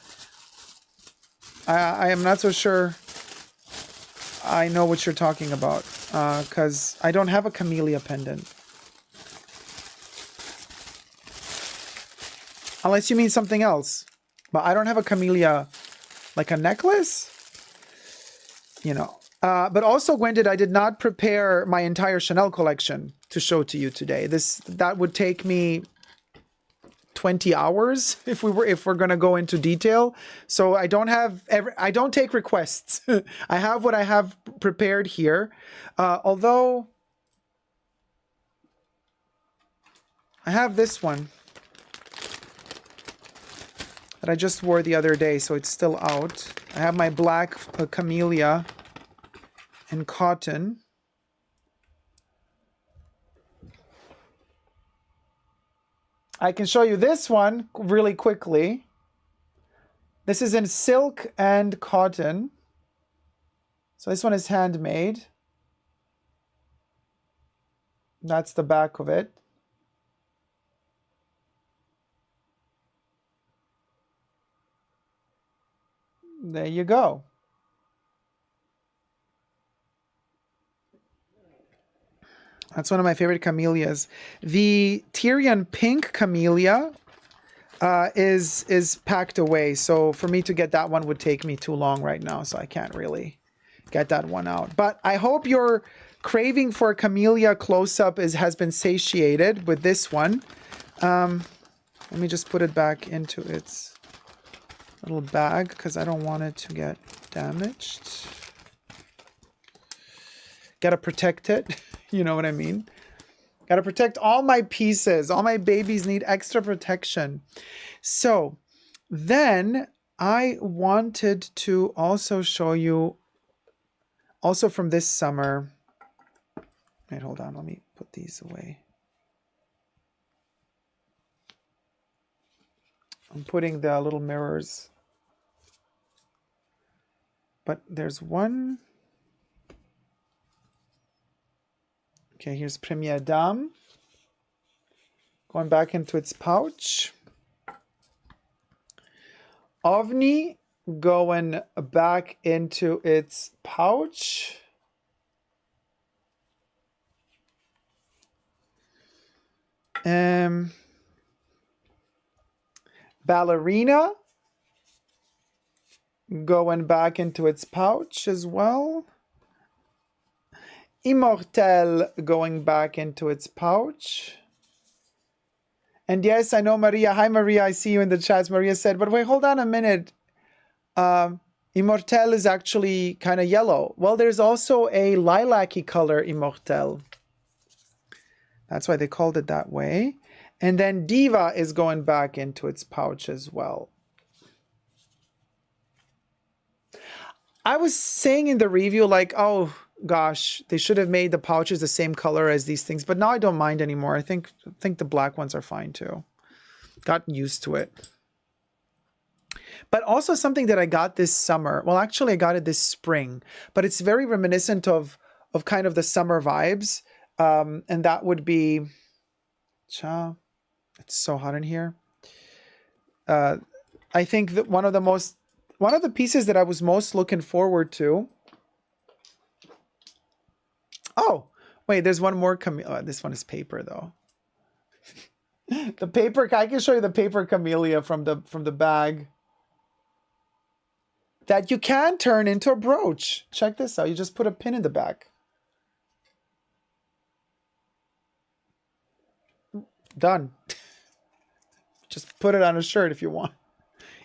I am not so sure I know what you're talking about, because I don't have a camellia pendant. Unless you mean something else. But I don't have a camellia, like a necklace? You know. But also, Gwendid, I did not prepare my entire Chanel collection to show to you today. That would take me 20 hours if we're going to go into detail. So I don't take requests. I have what I have prepared here. Although I have this one that I just wore the other day, so it's still out. I have my black camellia in cotton. I can show you this one really quickly. This is in silk and cotton. So this one is handmade. That's the back of it. There you go. That's one of my favorite camellias. The Tyrian pink camellia is packed away. So for me to get that one would take me too long right now. So I can't really get that one out. But I hope your craving for a camellia close-up has been satiated with this one. Let me just put it back into its little bag because I don't want it to get damaged. Gotta protect it. You know what I mean? Gotta protect all my pieces. All my babies need extra protection. So then I wanted to also show you, also from this summer. Wait, hold on. Let me put these away. I'm putting the little mirrors. But there's one. Okay, here's Première Dame. Going back into its pouch. OVNI going back into its pouch. Ballerina going back into its pouch as well. Immortel going back into its pouch. And yes, I know Maria. Hi, Maria. I see you in the chats. Maria said, but wait, hold on a minute. Immortel is actually kind of yellow. Well, there's also a lilac-y color Immortel. That's why they called it that way. And then Diva is going back into its pouch as well. I was saying in the review, like, oh gosh, they should have made the pouches the same color as these things, but now I don't mind anymore. I think the black ones are fine too. Gotten used to it. But also something that I got this summer. Well, actually I got it this spring, but it's very reminiscent of kind of the summer vibes. And that would be, it's so hot in here. I think that one of the pieces that I was most looking forward to. Oh, wait, there's one more. This one is paper though. The paper, I can show you the paper camellia from the bag that you can turn into a brooch. Check this out. You just put a pin in the back. Done. Just put it on a shirt if you want.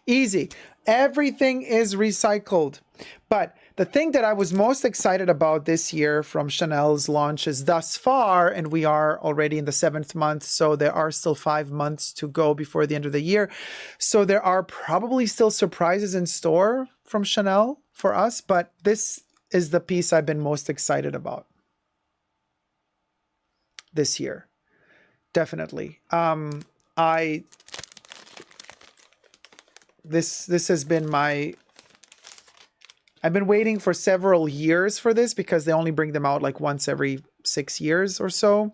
Easy. Everything is recycled. But the thing that I was most excited about this year from Chanel's launches thus far, and we are already in the 7th month, so there are still 5 months to go before the end of the year. So there are probably still surprises in store from Chanel for us, but this is the piece I've been most excited about this year. Definitely. This has been I've been waiting for several years for this because they only bring them out like once every 6 years or so.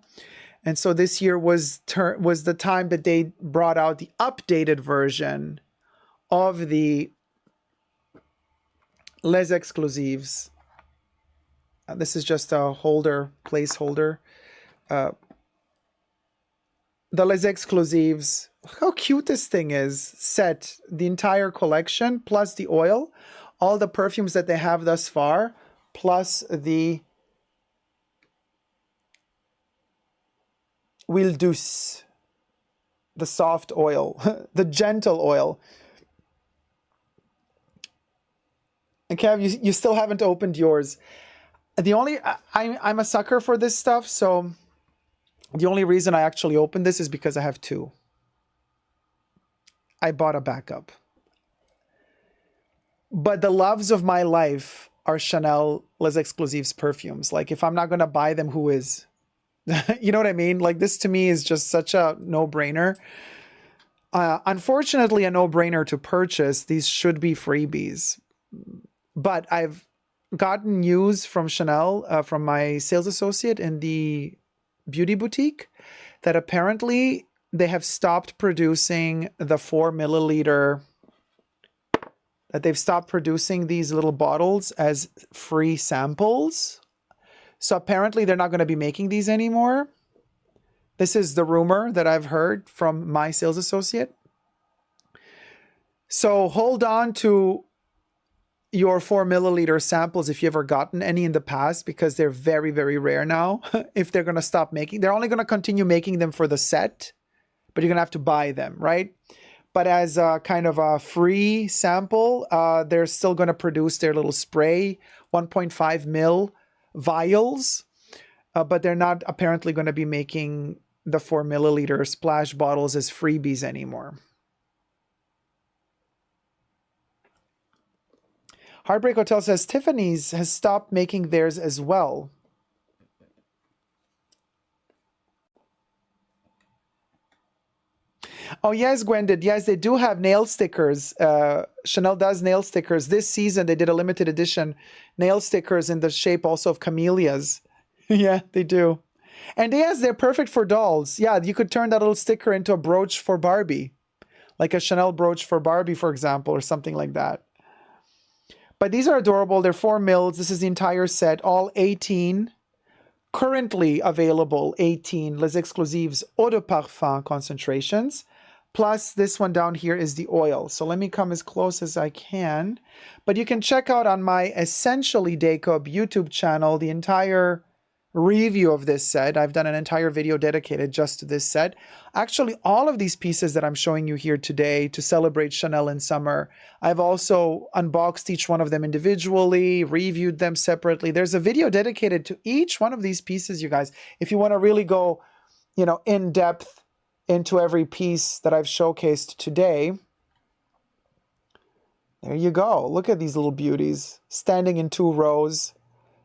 And so this year was the time that they brought out the updated version of the Les Exclusives. This is just a placeholder. The Les Exclusives. Look how cute this thing is. Set the entire collection plus the oil, all the perfumes that they have thus far, plus the Huile Douce, the soft oil, the gentle oil. And Kev, you still haven't opened yours. I'm a sucker for this stuff, so the only reason I actually opened this is because I have 2. I bought a backup. But the loves of my life are Chanel Les Exclusives perfumes. Like, if I'm not going to buy them, who is? You know what I mean? Like, this to me is just such a no-brainer. Unfortunately, a no-brainer to purchase. These should be freebies. But I've gotten news from Chanel, from my sales associate in the beauty boutique, that apparently they have stopped producing the 4 milliliter, that they've stopped producing these little bottles as free samples. So apparently they're not going to be making these anymore. This is the rumor that I've heard from my sales associate. So hold on to your 4 milliliter samples if you've ever gotten any in the past, because they're very, very rare now. If they're going to stop making, they're only going to continue making them for the set, but you're going to have to buy them, right? But as a kind of a free sample, they're still going to produce their little spray 1.5 mil vials, but they're not apparently going to be making the 4 milliliter splash bottles as freebies anymore. Heartbreak Hotel says Tiffany's has stopped making theirs as well. Oh, yes, Gwendid. Yes, they do have nail stickers. Chanel does nail stickers. This season, they did a limited edition nail stickers in the shape also of camellias. Yeah, they do. And yes, they're perfect for dolls. Yeah, you could turn that little sticker into a brooch for Barbie. Like a Chanel brooch for Barbie, for example, or something like that. But these are adorable. They're 4 mils. This is the entire set, all 18. Currently available 18 Les Exclusives Eau de Parfum concentrations. Plus this one down here is the oil. So let me come as close as I can. But you can check out on my Essentially Jacob YouTube channel the entire review of this set. I've done an entire video dedicated just to this set. Actually, all of these pieces that I'm showing you here today to celebrate Chanel in summer, I've also unboxed each one of them individually, reviewed them separately. There's a video dedicated to each one of these pieces, you guys. If you want to really go, in depth into every piece that I've showcased today. There you go. Look at these little beauties standing in 2 rows.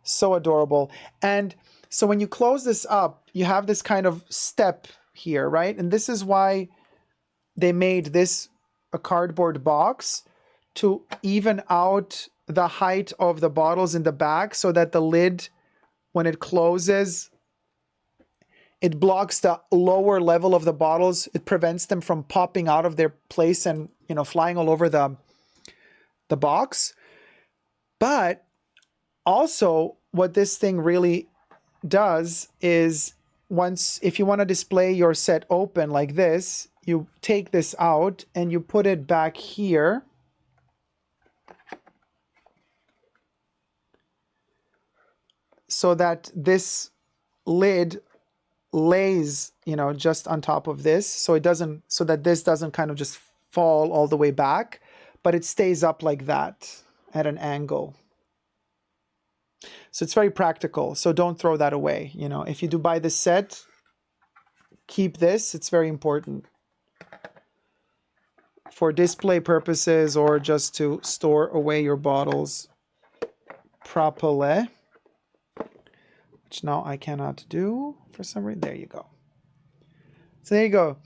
So adorable. And so when you close this up, you have this kind of step here, right? And this is why they made this a cardboard box, to even out the height of the bottles in the back, so that the lid, when it closes, it blocks the lower level of the bottles. It prevents them from popping out of their place and, you know, flying all over the box. But also what this thing really does is, once, if you want to display your set open like this, you take this out and you put it back here. So that this lid lays, you know, just on top of this. So it doesn't, so that this doesn't kind of just fall all the way back, but it stays up like that at an angle. So it's very practical. So don't throw that away. You know, if you do buy this set, keep this. It's very important for display purposes, or just to store away your bottles properly, which now I cannot do for some reason. There you go. So there you go.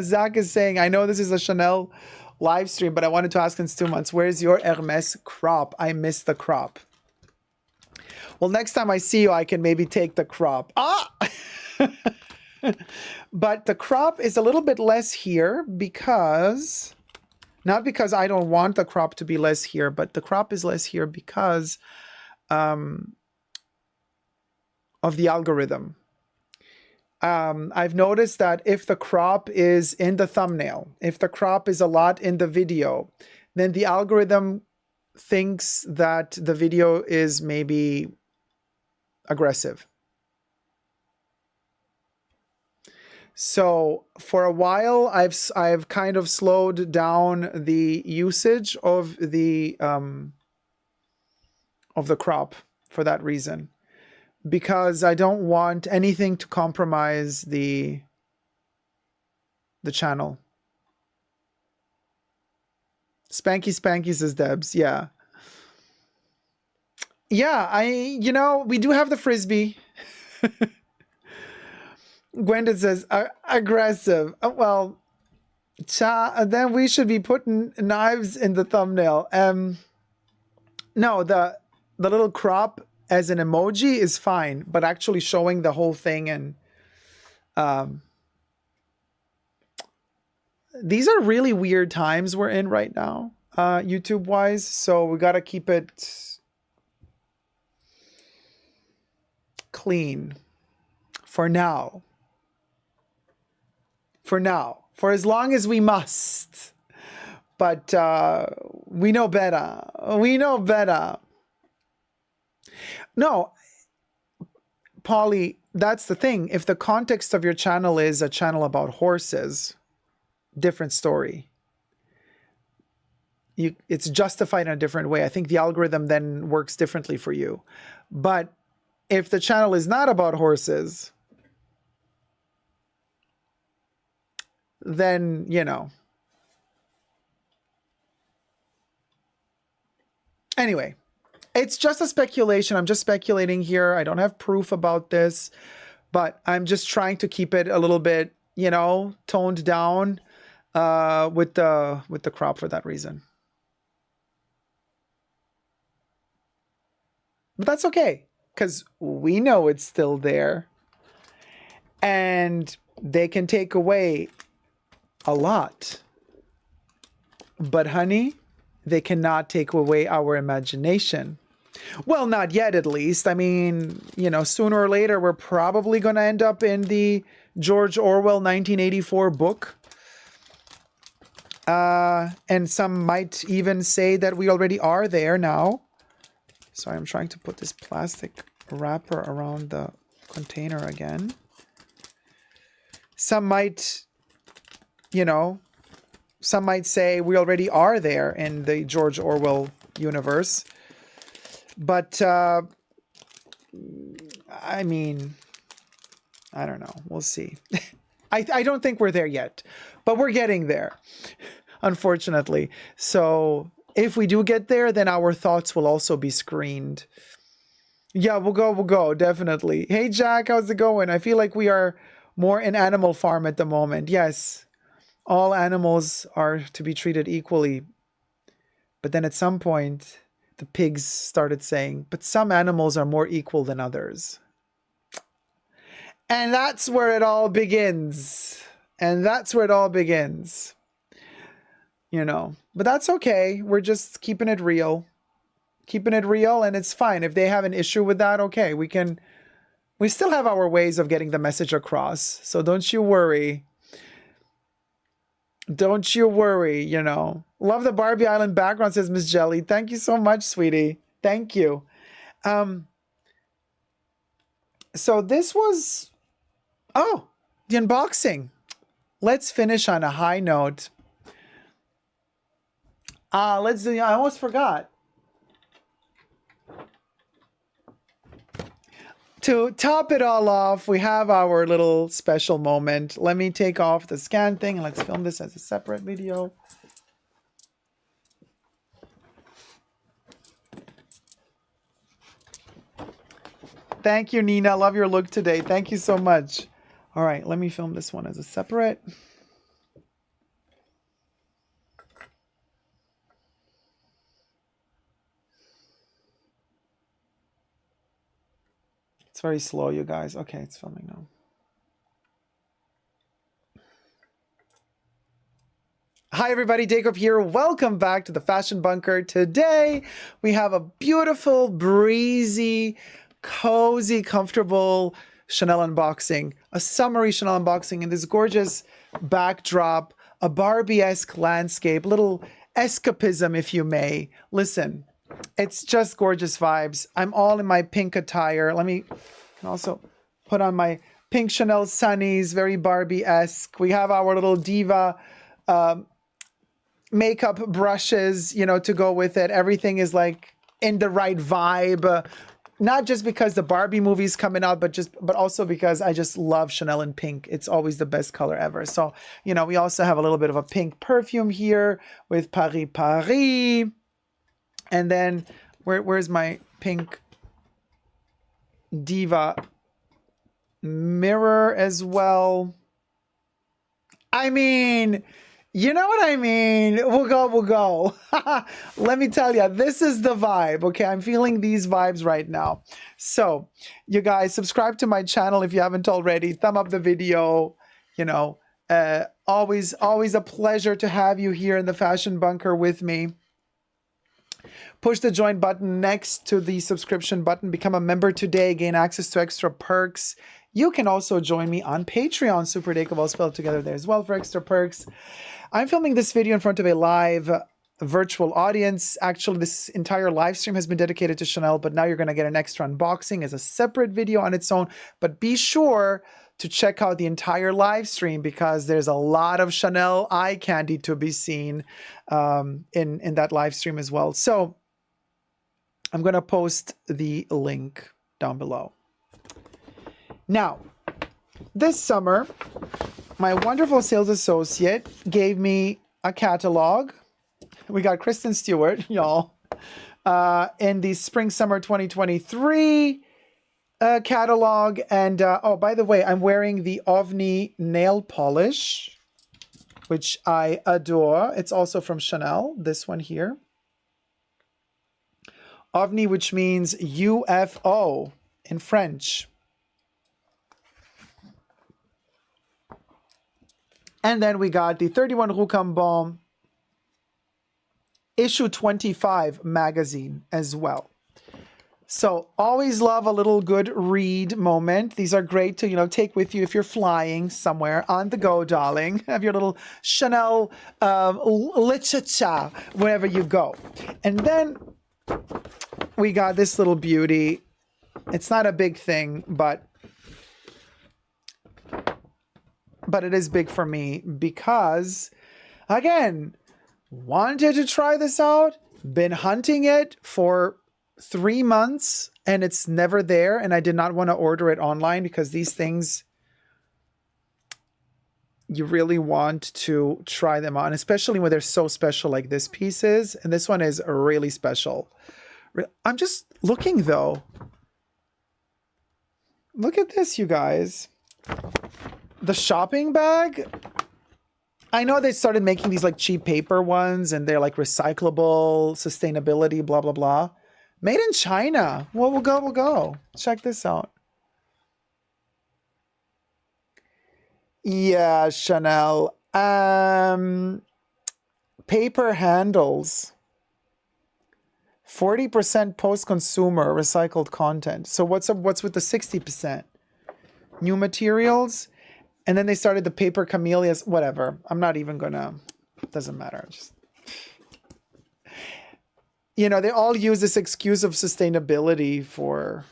Zach is saying, I know this is a Chanel live stream, but I wanted to ask in 2 months, where's your Hermes crop? I missed the crop. Well, next time I see you, I can maybe take the crop. Ah! But the crop is a little bit less here because, not because I don't want the crop to be less here, but the crop is less here because of the algorithm. I've noticed that if the crop is in the thumbnail, if the crop is a lot in the video, then the algorithm thinks that the video is maybe aggressive. So for a while, I've kind of slowed down the usage of the crop for that reason, because I don't want anything to compromise the channel. Spanky says Debs, yeah. Yeah, you know, we do have the Frisbee. Gwendolyn says, aggressive. Well, then we should be putting knives in the thumbnail. No, the little crop as an emoji is fine, but actually showing the whole thing, and these are really weird times we're in right now, YouTube wise. So we got to keep it clean for now. For as long as we must. But we know better. We know better. No, Polly, that's the thing. If the context of your channel is a channel about horses, different story. It's justified in a different way. I think the algorithm then works differently for you. But if the channel is not about horses, then, you know. Anyway, it's just a speculation. I'm just speculating here. I don't have proof about this, but I'm just trying to keep it a little bit, you know, toned down with the crop for that reason. But that's okay, because we know it's still there. And they can take away a lot. But honey, they cannot take away our imagination. Well, not yet, at least. I mean, you know, sooner or later, we're probably going to end up in the George Orwell 1984 book. And some might even say that we already are there now. Sorry, I'm trying to put this plastic wrapper around the container again. Some might, you know, some might say we already are there in the George Orwell universe. But I mean, I don't know. We'll see. I don't think we're there yet, but we're getting there, unfortunately. So if we do get there, then our thoughts will also be screened. Yeah, we'll go, definitely. Hey, Jack, how's it going? I feel like we are more in Animal Farm at the moment. Yes, all animals are to be treated equally. But then at some point, the pigs started saying, but some animals are more equal than others. And that's where it all begins. And that's where it all begins. You know, but that's okay. We're just keeping it real. Keeping it real, and it's fine. If they have an issue with that, okay, we still have our ways of getting the message across. So don't you worry. Don't you worry, you know. Love the Barbie Island background, says Miss Jelly. Thank you so much, sweetie. Thank you. So this was, oh, the unboxing. Let's finish on a high note. Let's do, I almost forgot. To top it all off, we have our little special moment. Let me take off the scan thing and let's film this as a separate video. Thank you, Nina. Love your look today. Thank you so much. All right, let me film this one as a separate. It's very slow, you guys. Okay, it's filming now. Hi everybody, Jacob here. Welcome back to the Fashion Bunker. Today we have a beautiful, breezy, cozy, comfortable Chanel unboxing. A summery Chanel unboxing in this gorgeous backdrop, a Barbie-esque landscape, little escapism if you may. Listen. It's just gorgeous vibes. I'm all in my pink attire. Let me also put on my pink Chanel sunnies, very Barbie-esque. We have our little diva makeup brushes, you know, to go with it. Everything is like in the right vibe. Not just because the Barbie movie's coming out, but also because I just love Chanel in pink. It's always the best color ever. So, you know, we also have a little bit of a pink perfume here with Paris Paris. And then, where's my pink diva mirror as well? I mean, you know what I mean? We'll go. Let me tell you, this is the vibe, okay? I'm feeling these vibes right now. So, you guys, subscribe to my channel if you haven't already. Thumb up the video, you know. Always a pleasure to have you here in the Fashion Bunker with me. Push the join button next to the subscription button. Become a member today. Gain access to extra perks. You can also join me on Patreon. Super Jacob, all spelled together there as well for extra perks. I'm filming this video in front of a live virtual audience. Actually, this entire live stream has been dedicated to Chanel, but now you're going to get an extra unboxing as a separate video on its own. But be sure to check out the entire live stream because there's a lot of Chanel eye candy to be seen in that live stream as well. So I'm going to post the link down below. Now, this summer, my wonderful sales associate gave me a catalog. We got Kristen Stewart, y'all, in the Spring-Summer 2023 catalog. And, oh, by the way, I'm wearing the OVNI nail polish, which I adore. It's also from Chanel, this one here. OVNI, which means UFO in French. And then we got the 31 Rue Cambon issue 25 magazine as well. So always love a little good read moment. These are great to, you know, take with you if you're flying somewhere on the go, darling. Have your little Chanel literature wherever you go. And then we got this little beauty. It's not a big thing, but it is big for me because, again, wanted to try this out, been hunting it for 3 months and it's never there, and I did not want to order it online because these things, you really want to try them on, especially when they're so special like this piece is. And this one is really special. I'm just looking though. Look at this, you guys. The shopping bag. I know they started making these like cheap paper ones and they're like recyclable, sustainability, blah, blah, blah. Made in China. Well, we'll go. Check this out. Yeah, Chanel. Paper handles. 40% post-consumer recycled content. So what's with the 60%? New materials. And then they started the paper camellias, whatever. I'm not even gonna, doesn't matter. Just, you know, they all use this excuse of sustainability for,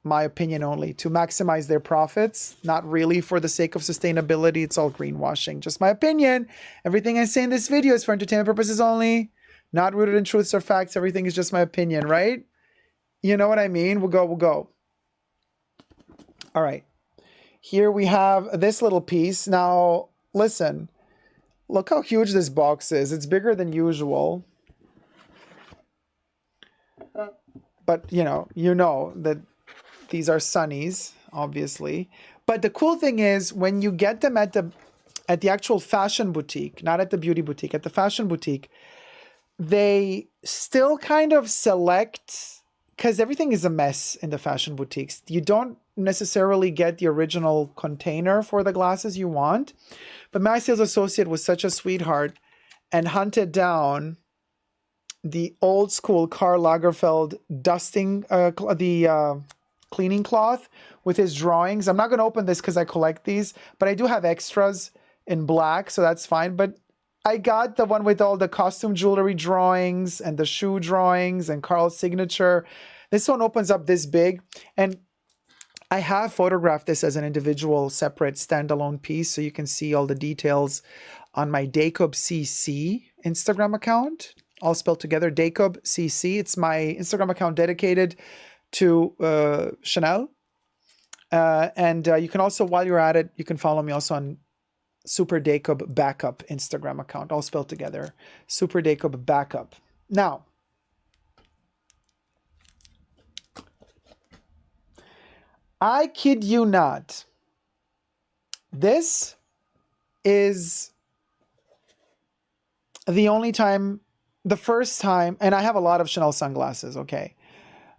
my opinion only, to maximize their profits, not really for the sake of sustainability. It's all greenwashing. Just my opinion. Everything I say in this video is for entertainment purposes only, not rooted in truths or facts. Everything is just my opinion, right? You know what I mean? We'll go. All right. Here we have this little piece. Now, listen, look how huge this box is. It's bigger than usual. But, you know that these are sunnies, obviously. But the cool thing is when you get them at the actual fashion boutique, not at the beauty boutique, at the fashion boutique, they still kind of select, because everything is a mess in the fashion boutiques. You don't necessarily get the original container for the glasses you want. But my sales associate was such a sweetheart and hunted down the old school Karl Lagerfeld dusting, cleaning cloth with his drawings. I'm not going to open this because I collect these, but I do have extras in black, so that's fine. But I got the one with all the costume jewelry drawings and the shoe drawings and Karl's signature. This one opens up this big, and I have photographed this as an individual, separate, standalone piece, so you can see all the details on my Dacob CC Instagram account, all spelled together, Dacob CC. It's my Instagram account dedicated to Chanel. And you can also, while you're at it, you can follow me also on Super Dacob Backup Instagram account, all spelled together, Super Dacob Backup. Now, I kid you not, this is the first time, and I have a lot of Chanel sunglasses, okay?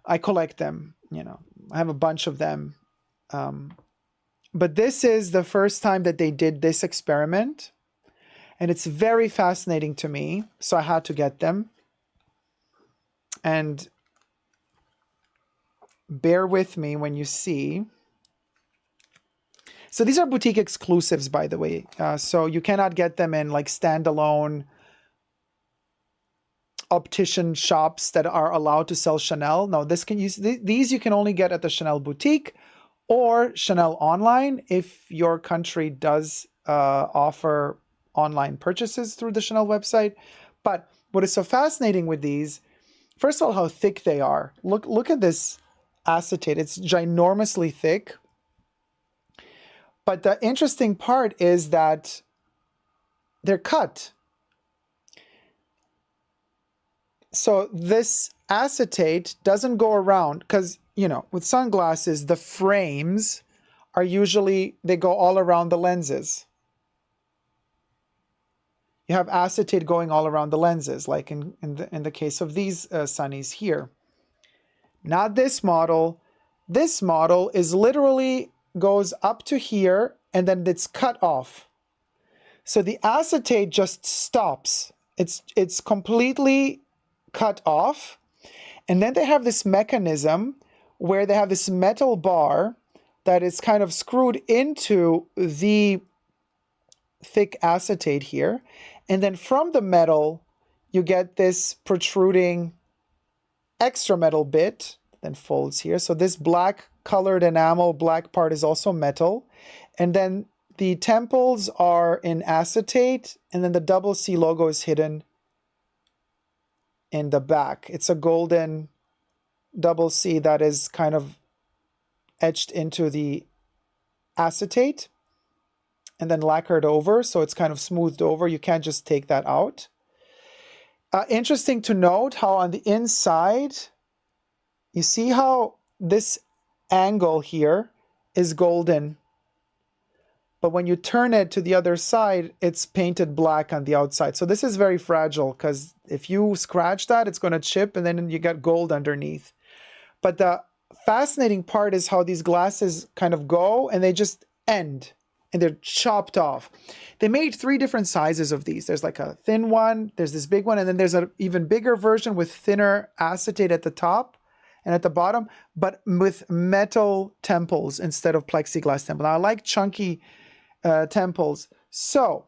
I collect them, I have a bunch of them. But this is the first time that they did this experiment, and it's very fascinating to me, so I had to get them. And bear with me when you see. So these are boutique exclusives, by the way. So you cannot get them in like standalone optician shops that are allowed to sell Chanel. No, these you can only get at the Chanel boutique or Chanel online if your country does offer online purchases through the Chanel website. But what is so fascinating with these, first of all, how thick they are. Look at this acetate. It's ginormously thick. But the interesting part is that they're cut. So this acetate doesn't go around because, with sunglasses, the frames are usually, they go all around the lenses. You have acetate going all around the lenses, like in the case of these sunnies here. Not this model. This model is literally goes up to here and then it's cut off. So the acetate just stops. It's completely cut off. And then they have this mechanism where they have this metal bar that is kind of screwed into the thick acetate here. And then from the metal, you get this protruding extra metal bit, then folds here. So this black colored enamel, black part is also metal. And then the temples are in acetate, and then the double C logo is hidden in the back. It's a golden double C that is kind of etched into the acetate and then lacquered over, so it's kind of smoothed over. You can't just take that out. Interesting to note how on the inside, you see how this angle here is golden, but when you turn it to the other side, it's painted black on the outside. So this is very fragile, because if you scratch that, it's going to chip, and then you get gold underneath. But the fascinating part is how these glasses kind of go, and they just end, and they're chopped off. They made 3 different sizes of these. There's like a thin one, there's this big one, and then there's an even bigger version with thinner acetate at the top and at the bottom, but with metal temples instead of plexiglass temples. Now, I like chunky temples. So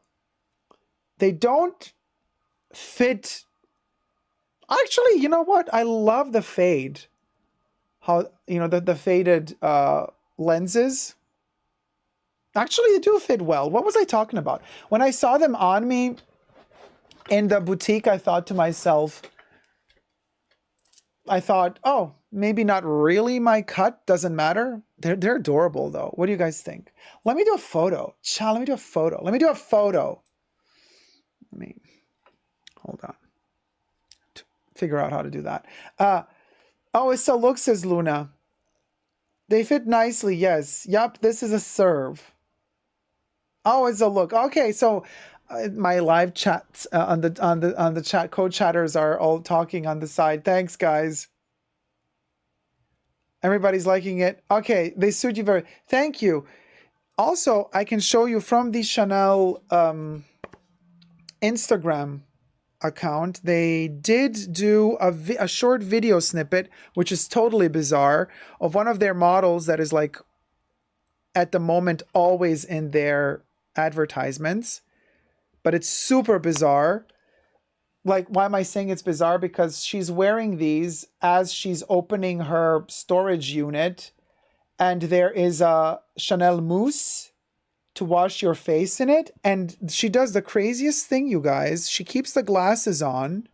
they don't fit. Actually, you know what? I love the fade. How, you know, the faded lenses. Actually, they do fit well. What was I talking about? When I saw them on me in the boutique, I thought to myself, oh, maybe not really my cut, doesn't matter. They're adorable though. What do you guys think? Let me do a photo. Child, let me do a photo. Let me do a photo. Let me, hold on. Figure out how to do that. Oh, it's a look, says Luna. They fit nicely, yes. Yup, this is a serve. Oh, it's a look. Okay, so my live chats on the chat, co-chatters are all talking on the side. Thanks, guys. Everybody's liking it. Okay, they suit you very. Thank you. Also, I can show you from the Chanel Instagram account. They did do a short video snippet, which is totally bizarre, of one of their models that is like at the moment always in their advertisements, but it's super bizarre. Like, why am I saying it's bizarre? Because she's wearing these as she's opening her storage unit, and there is a Chanel mousse to wash your face in it, and she does the craziest thing, you guys. She keeps the glasses on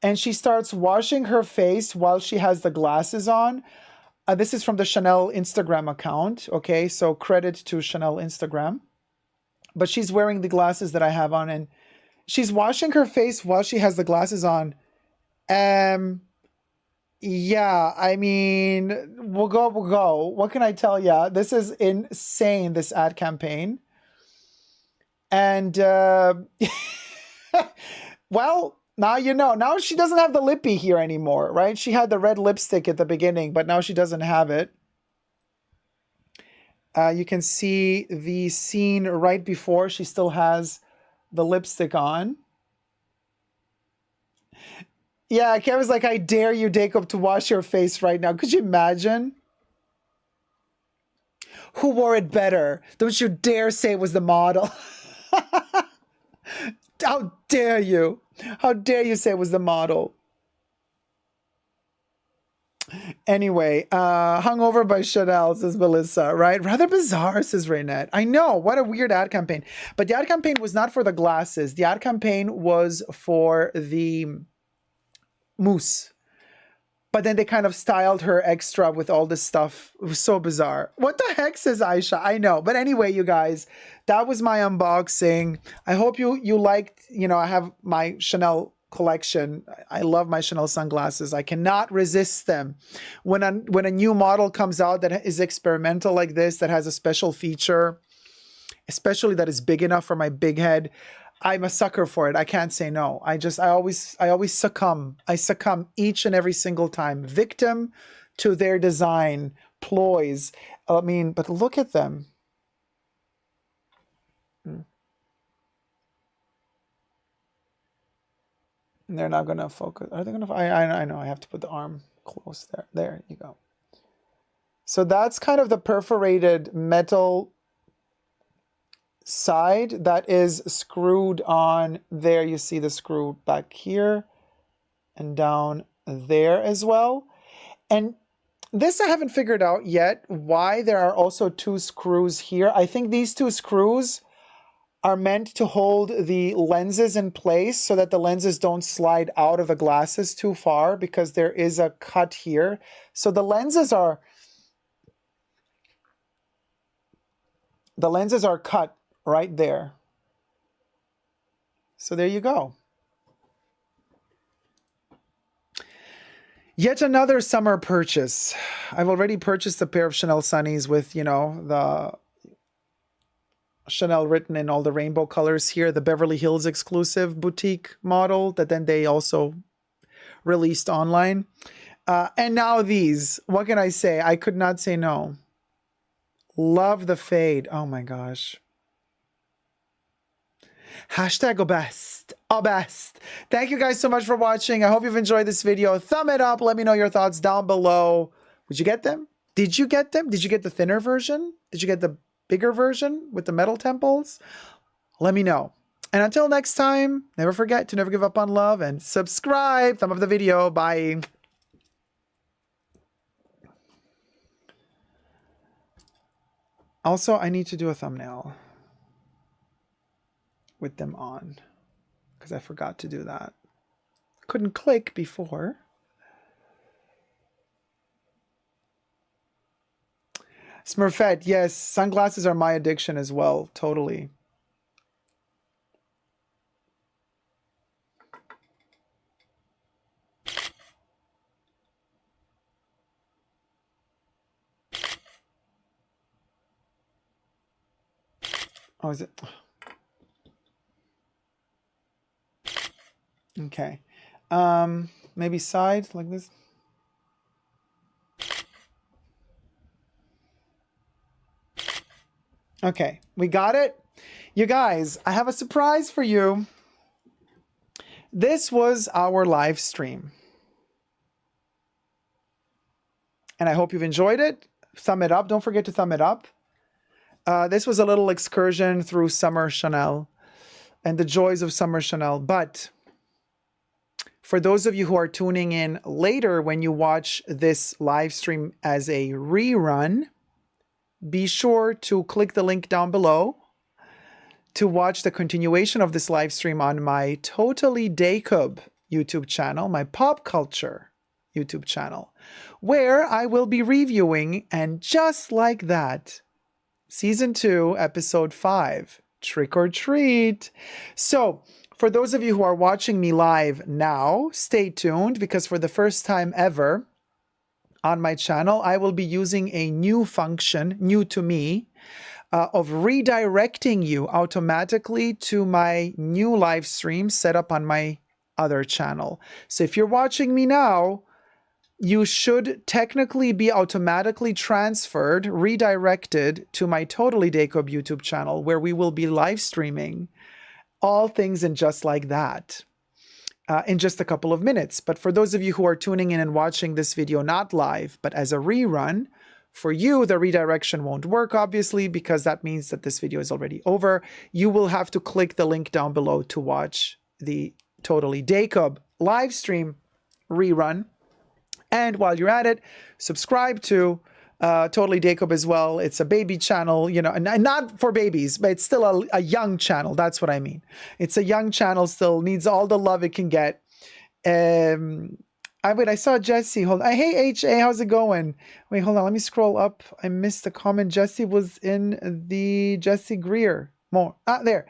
and she starts washing her face while she has the glasses on. This is from the Chanel Instagram account. Okay, so credit to Chanel Instagram. But she's wearing the glasses that I have on, and she's washing her face while she has the glasses on. Yeah, I mean, we'll go. What can I tell ya? This is insane, this ad campaign. And, well, now you know. Now she doesn't have the lippy here anymore, right? She had the red lipstick at the beginning, but now she doesn't have it. You can see the scene right before she still has the lipstick on. Yeah, Kevin's like, I dare you, Jacob, to wash your face right now. Could you imagine? Who wore it better? Don't you dare say it was the model. How dare you? How dare you say it was the model? Anyway, hung over by Chanel, says Melissa, right? Rather bizarre, says Raynette. I know, what a weird ad campaign. But the ad campaign was not for the glasses. The ad campaign was for the mousse. But then they kind of styled her extra with all this stuff. It was so bizarre. What the heck, says Aisha? I know. But anyway, you guys, that was my unboxing. I hope you liked, you know, I have my Chanel collection. I love my Chanel sunglasses. I cannot resist them. When a new model comes out that is experimental like this, that has a special feature, especially that is big enough for my big head, I'm a sucker for it. I can't say no. I always succumb. I succumb each and every single time. Victim to their design ploys. I mean, but look at them. And they're not going to focus. Are they going to? I know. I have to put the arm close there. There you go. So that's kind of the perforated metal side that is screwed on there. You see the screw back here and down there as well. And this I haven't figured out yet why there are also 2 screws here. I think these 2 screws are meant to hold the lenses in place so that the lenses don't slide out of the glasses too far, because there is a cut here. So the lenses are cut right there. So there you go. Yet another summer purchase. I've already purchased a pair of Chanel Sunnies with, you know, the Chanel written in all the rainbow colors here, the Beverly Hills exclusive boutique model that then they also released online. And now these. What can I say? I could not say no. Love the fade. Oh my gosh. Hashtag obest. Obest. Thank you guys so much for watching. I hope you've enjoyed this video. Thumb it up. Let me know your thoughts down below. Would you get them? Did you get them? Did you get the thinner version? Did you get the bigger version with the metal temples? Let me know. And until next time, never forget to never give up on love and subscribe. Thumb up the video. Bye. Also, I need to do a thumbnail with them on, because I forgot to do that. Couldn't click before. Smurfette, yes, sunglasses are my addiction as well, totally. Oh, is it? Okay. Maybe side like this. Okay, we got it. You guys, I have a surprise for you. This was our live stream. And I hope you've enjoyed it. Thumb it up. Don't forget to thumb it up. This was a little excursion through Summer Chanel and the joys of Summer Chanel. But for those of you who are tuning in later when you watch this live stream as a rerun, be sure to click the link down below to watch the continuation of this live stream on my Totally Jacob YouTube channel, my pop culture YouTube channel, where I will be reviewing, and just like that, Season 2, Episode 5, Trick or Treat. So, for those of you who are watching me live now, stay tuned, because for the first time ever on my channel, I will be using a new function, new to me, of redirecting you automatically to my new live stream set up on my other channel. So if you're watching me now, you should technically be automatically transferred, redirected to my Totally Jacob YouTube channel, where we will be live streaming all things and just like that in just a couple of minutes. But for those of you who are tuning in and watching this video not live, but as a rerun, for you, the redirection won't work, obviously, because that means that this video is already over. You will have to click the link down below to watch the Totally Jacob live stream rerun. And while you're at it, subscribe to Totally Jacob as well. It's a baby channel, you know, and not for babies, but it's still a young channel. That's what I mean. It's a young channel, still needs all the love it can get. I saw Jesse. Hold on. Hey, HA, how's it going? Wait, hold on. Let me scroll up. I missed the comment. Jesse was in the Jesse Greer. More. There.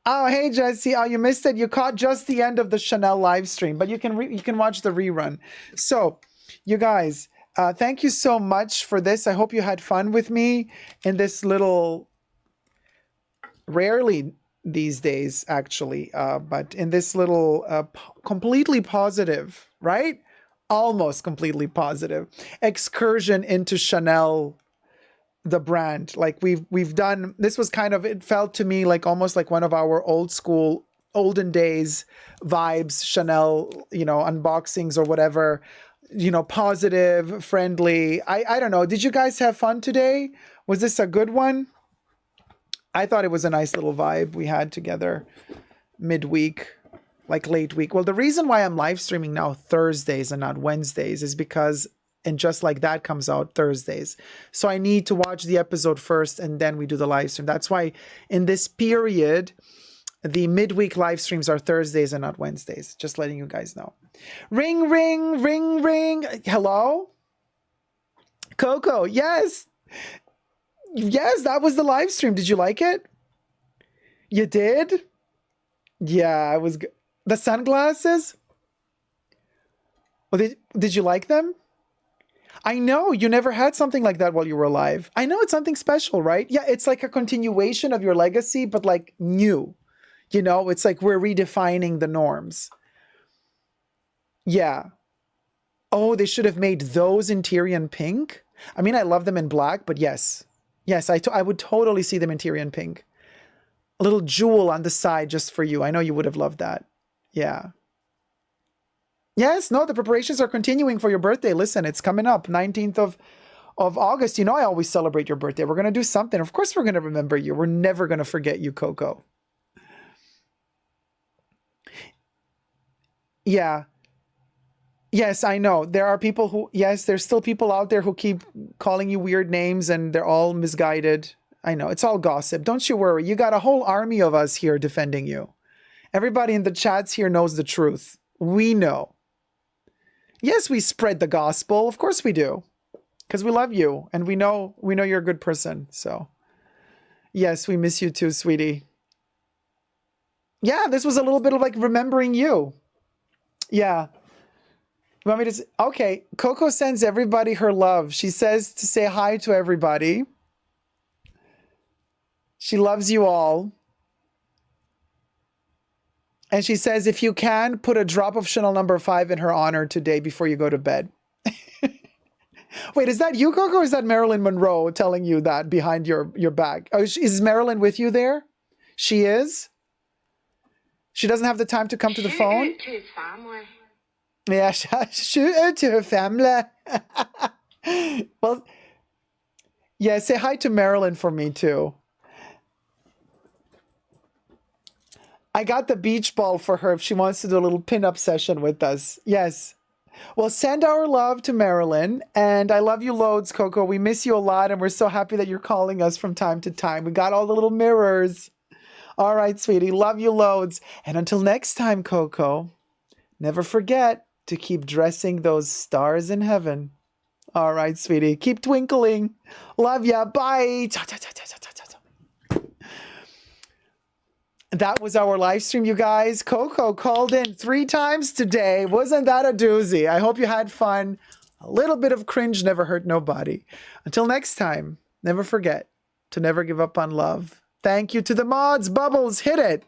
Oh, hey, Jesse. Oh, you missed it. You caught just the end of the Chanel live stream, but you can watch the rerun. So, you guys, thank you so much for this. I hope you had fun with me in this little, rarely these days, actually, but in this little completely positive, right? Almost completely positive excursion into Chanel, the brand. Like we've done, this was kind of, it felt to me like almost like one of our old school, olden days vibes, Chanel, you know, unboxings or whatever, you know, positive, friendly. I don't know. Did you guys have fun today? Was this a good one? I thought it was a nice little vibe we had together midweek, like late week. Well, the reason why I'm live streaming now Thursdays and not Wednesdays is because And Just Like That comes out Thursdays. So I need to watch the episode first and then we do the live stream. That's why in this period, the midweek live streams are Thursdays and not Wednesdays. Just letting you guys know. Ring, ring, ring, ring. Hello? Coco, yes. Yes, that was the live stream. Did you like it? You did? Yeah, I was good. The sunglasses? Well, did you like them? I know, you never had something like that while you were alive. I know it's something special, right? Yeah, it's like a continuation of your legacy, but like new. You know, it's like we're redefining the norms. Yeah. Oh, they should have made those in Tyrian pink. I mean, I love them in black, but yes. Yes, I would totally see them in Tyrian pink. A little jewel on the side just for you. I know you would have loved that. Yeah. Yes, no, the preparations are continuing for your birthday. Listen, it's coming up, 19th of August. You know I always celebrate your birthday. We're going to do something. Of course we're going to remember you. We're never going to forget you, Coco. Yeah. Yes, I know. There are people who, yes, there's still people out there who keep calling you weird names and they're all misguided. I know. It's all gossip. Don't you worry. You got a whole army of us here defending you. Everybody in the chats here knows the truth. We know. Yes, we spread the gospel. Of course we do. Because we love you and we know you're a good person. So yes, we miss you too, sweetie. Yeah, this was a little bit of like remembering you. Yeah. You want me to okay, Coco sends everybody her love. She says to say hi to everybody. She loves you all. And she says, if you can, put a drop of Chanel number 5 in her honor today before you go to bed. Wait, is that you, Coco, or is that Marilyn Monroe telling you that behind your back? Oh, is Marilyn with you there? She is? She doesn't have the time to come to the phone? Shoot it to his family. Yeah, shoot it to her family. Well, yeah, say hi to Marilyn for me too. I got the beach ball for her if she wants to do a little pinup session with us. Yes. Well, send our love to Marilyn. And I love you loads, Coco. We miss you a lot. And we're so happy that you're calling us from time to time. We got all the little mirrors. All right, sweetie. Love you loads. And until next time, Coco, never forget to keep dressing those stars in heaven. All right, sweetie. Keep twinkling. Love ya. Bye. That was our live stream, you guys. Coco called in 3 times today. Wasn't that a doozy? I hope you had fun. A little bit of cringe never hurt nobody. Until next time, never forget to never give up on love. Thank you to the mods. Bubbles, hit it.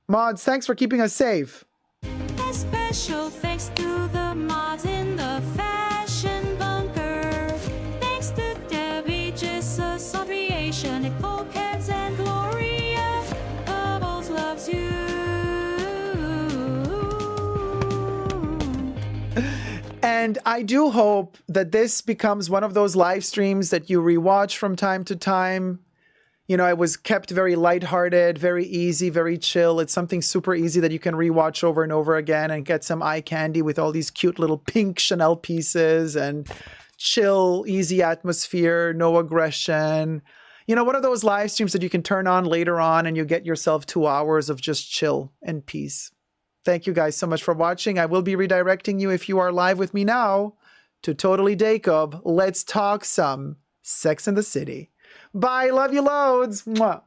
Mods, thanks for keeping us safe. A special thanks to the mods in the fashion bunker. Thanks to Debbie, Jesus, Creation, Nicole, Kebs, and Gloria. Bubbles loves you. And I do hope that this becomes one of those live streams that you rewatch from time to time. You know, it was kept very lighthearted, very easy, very chill. It's something super easy that you can rewatch over and over again and get some eye candy with all these cute little pink Chanel pieces and chill, easy atmosphere, no aggression. You know, one of those live streams that you can turn on later on and you get yourself 2 hours of just chill and peace. Thank you guys so much for watching. I will be redirecting you if you are live with me now to Totally Jacob. Let's talk some Sex in the City. Bye. Love you loads. Mwah.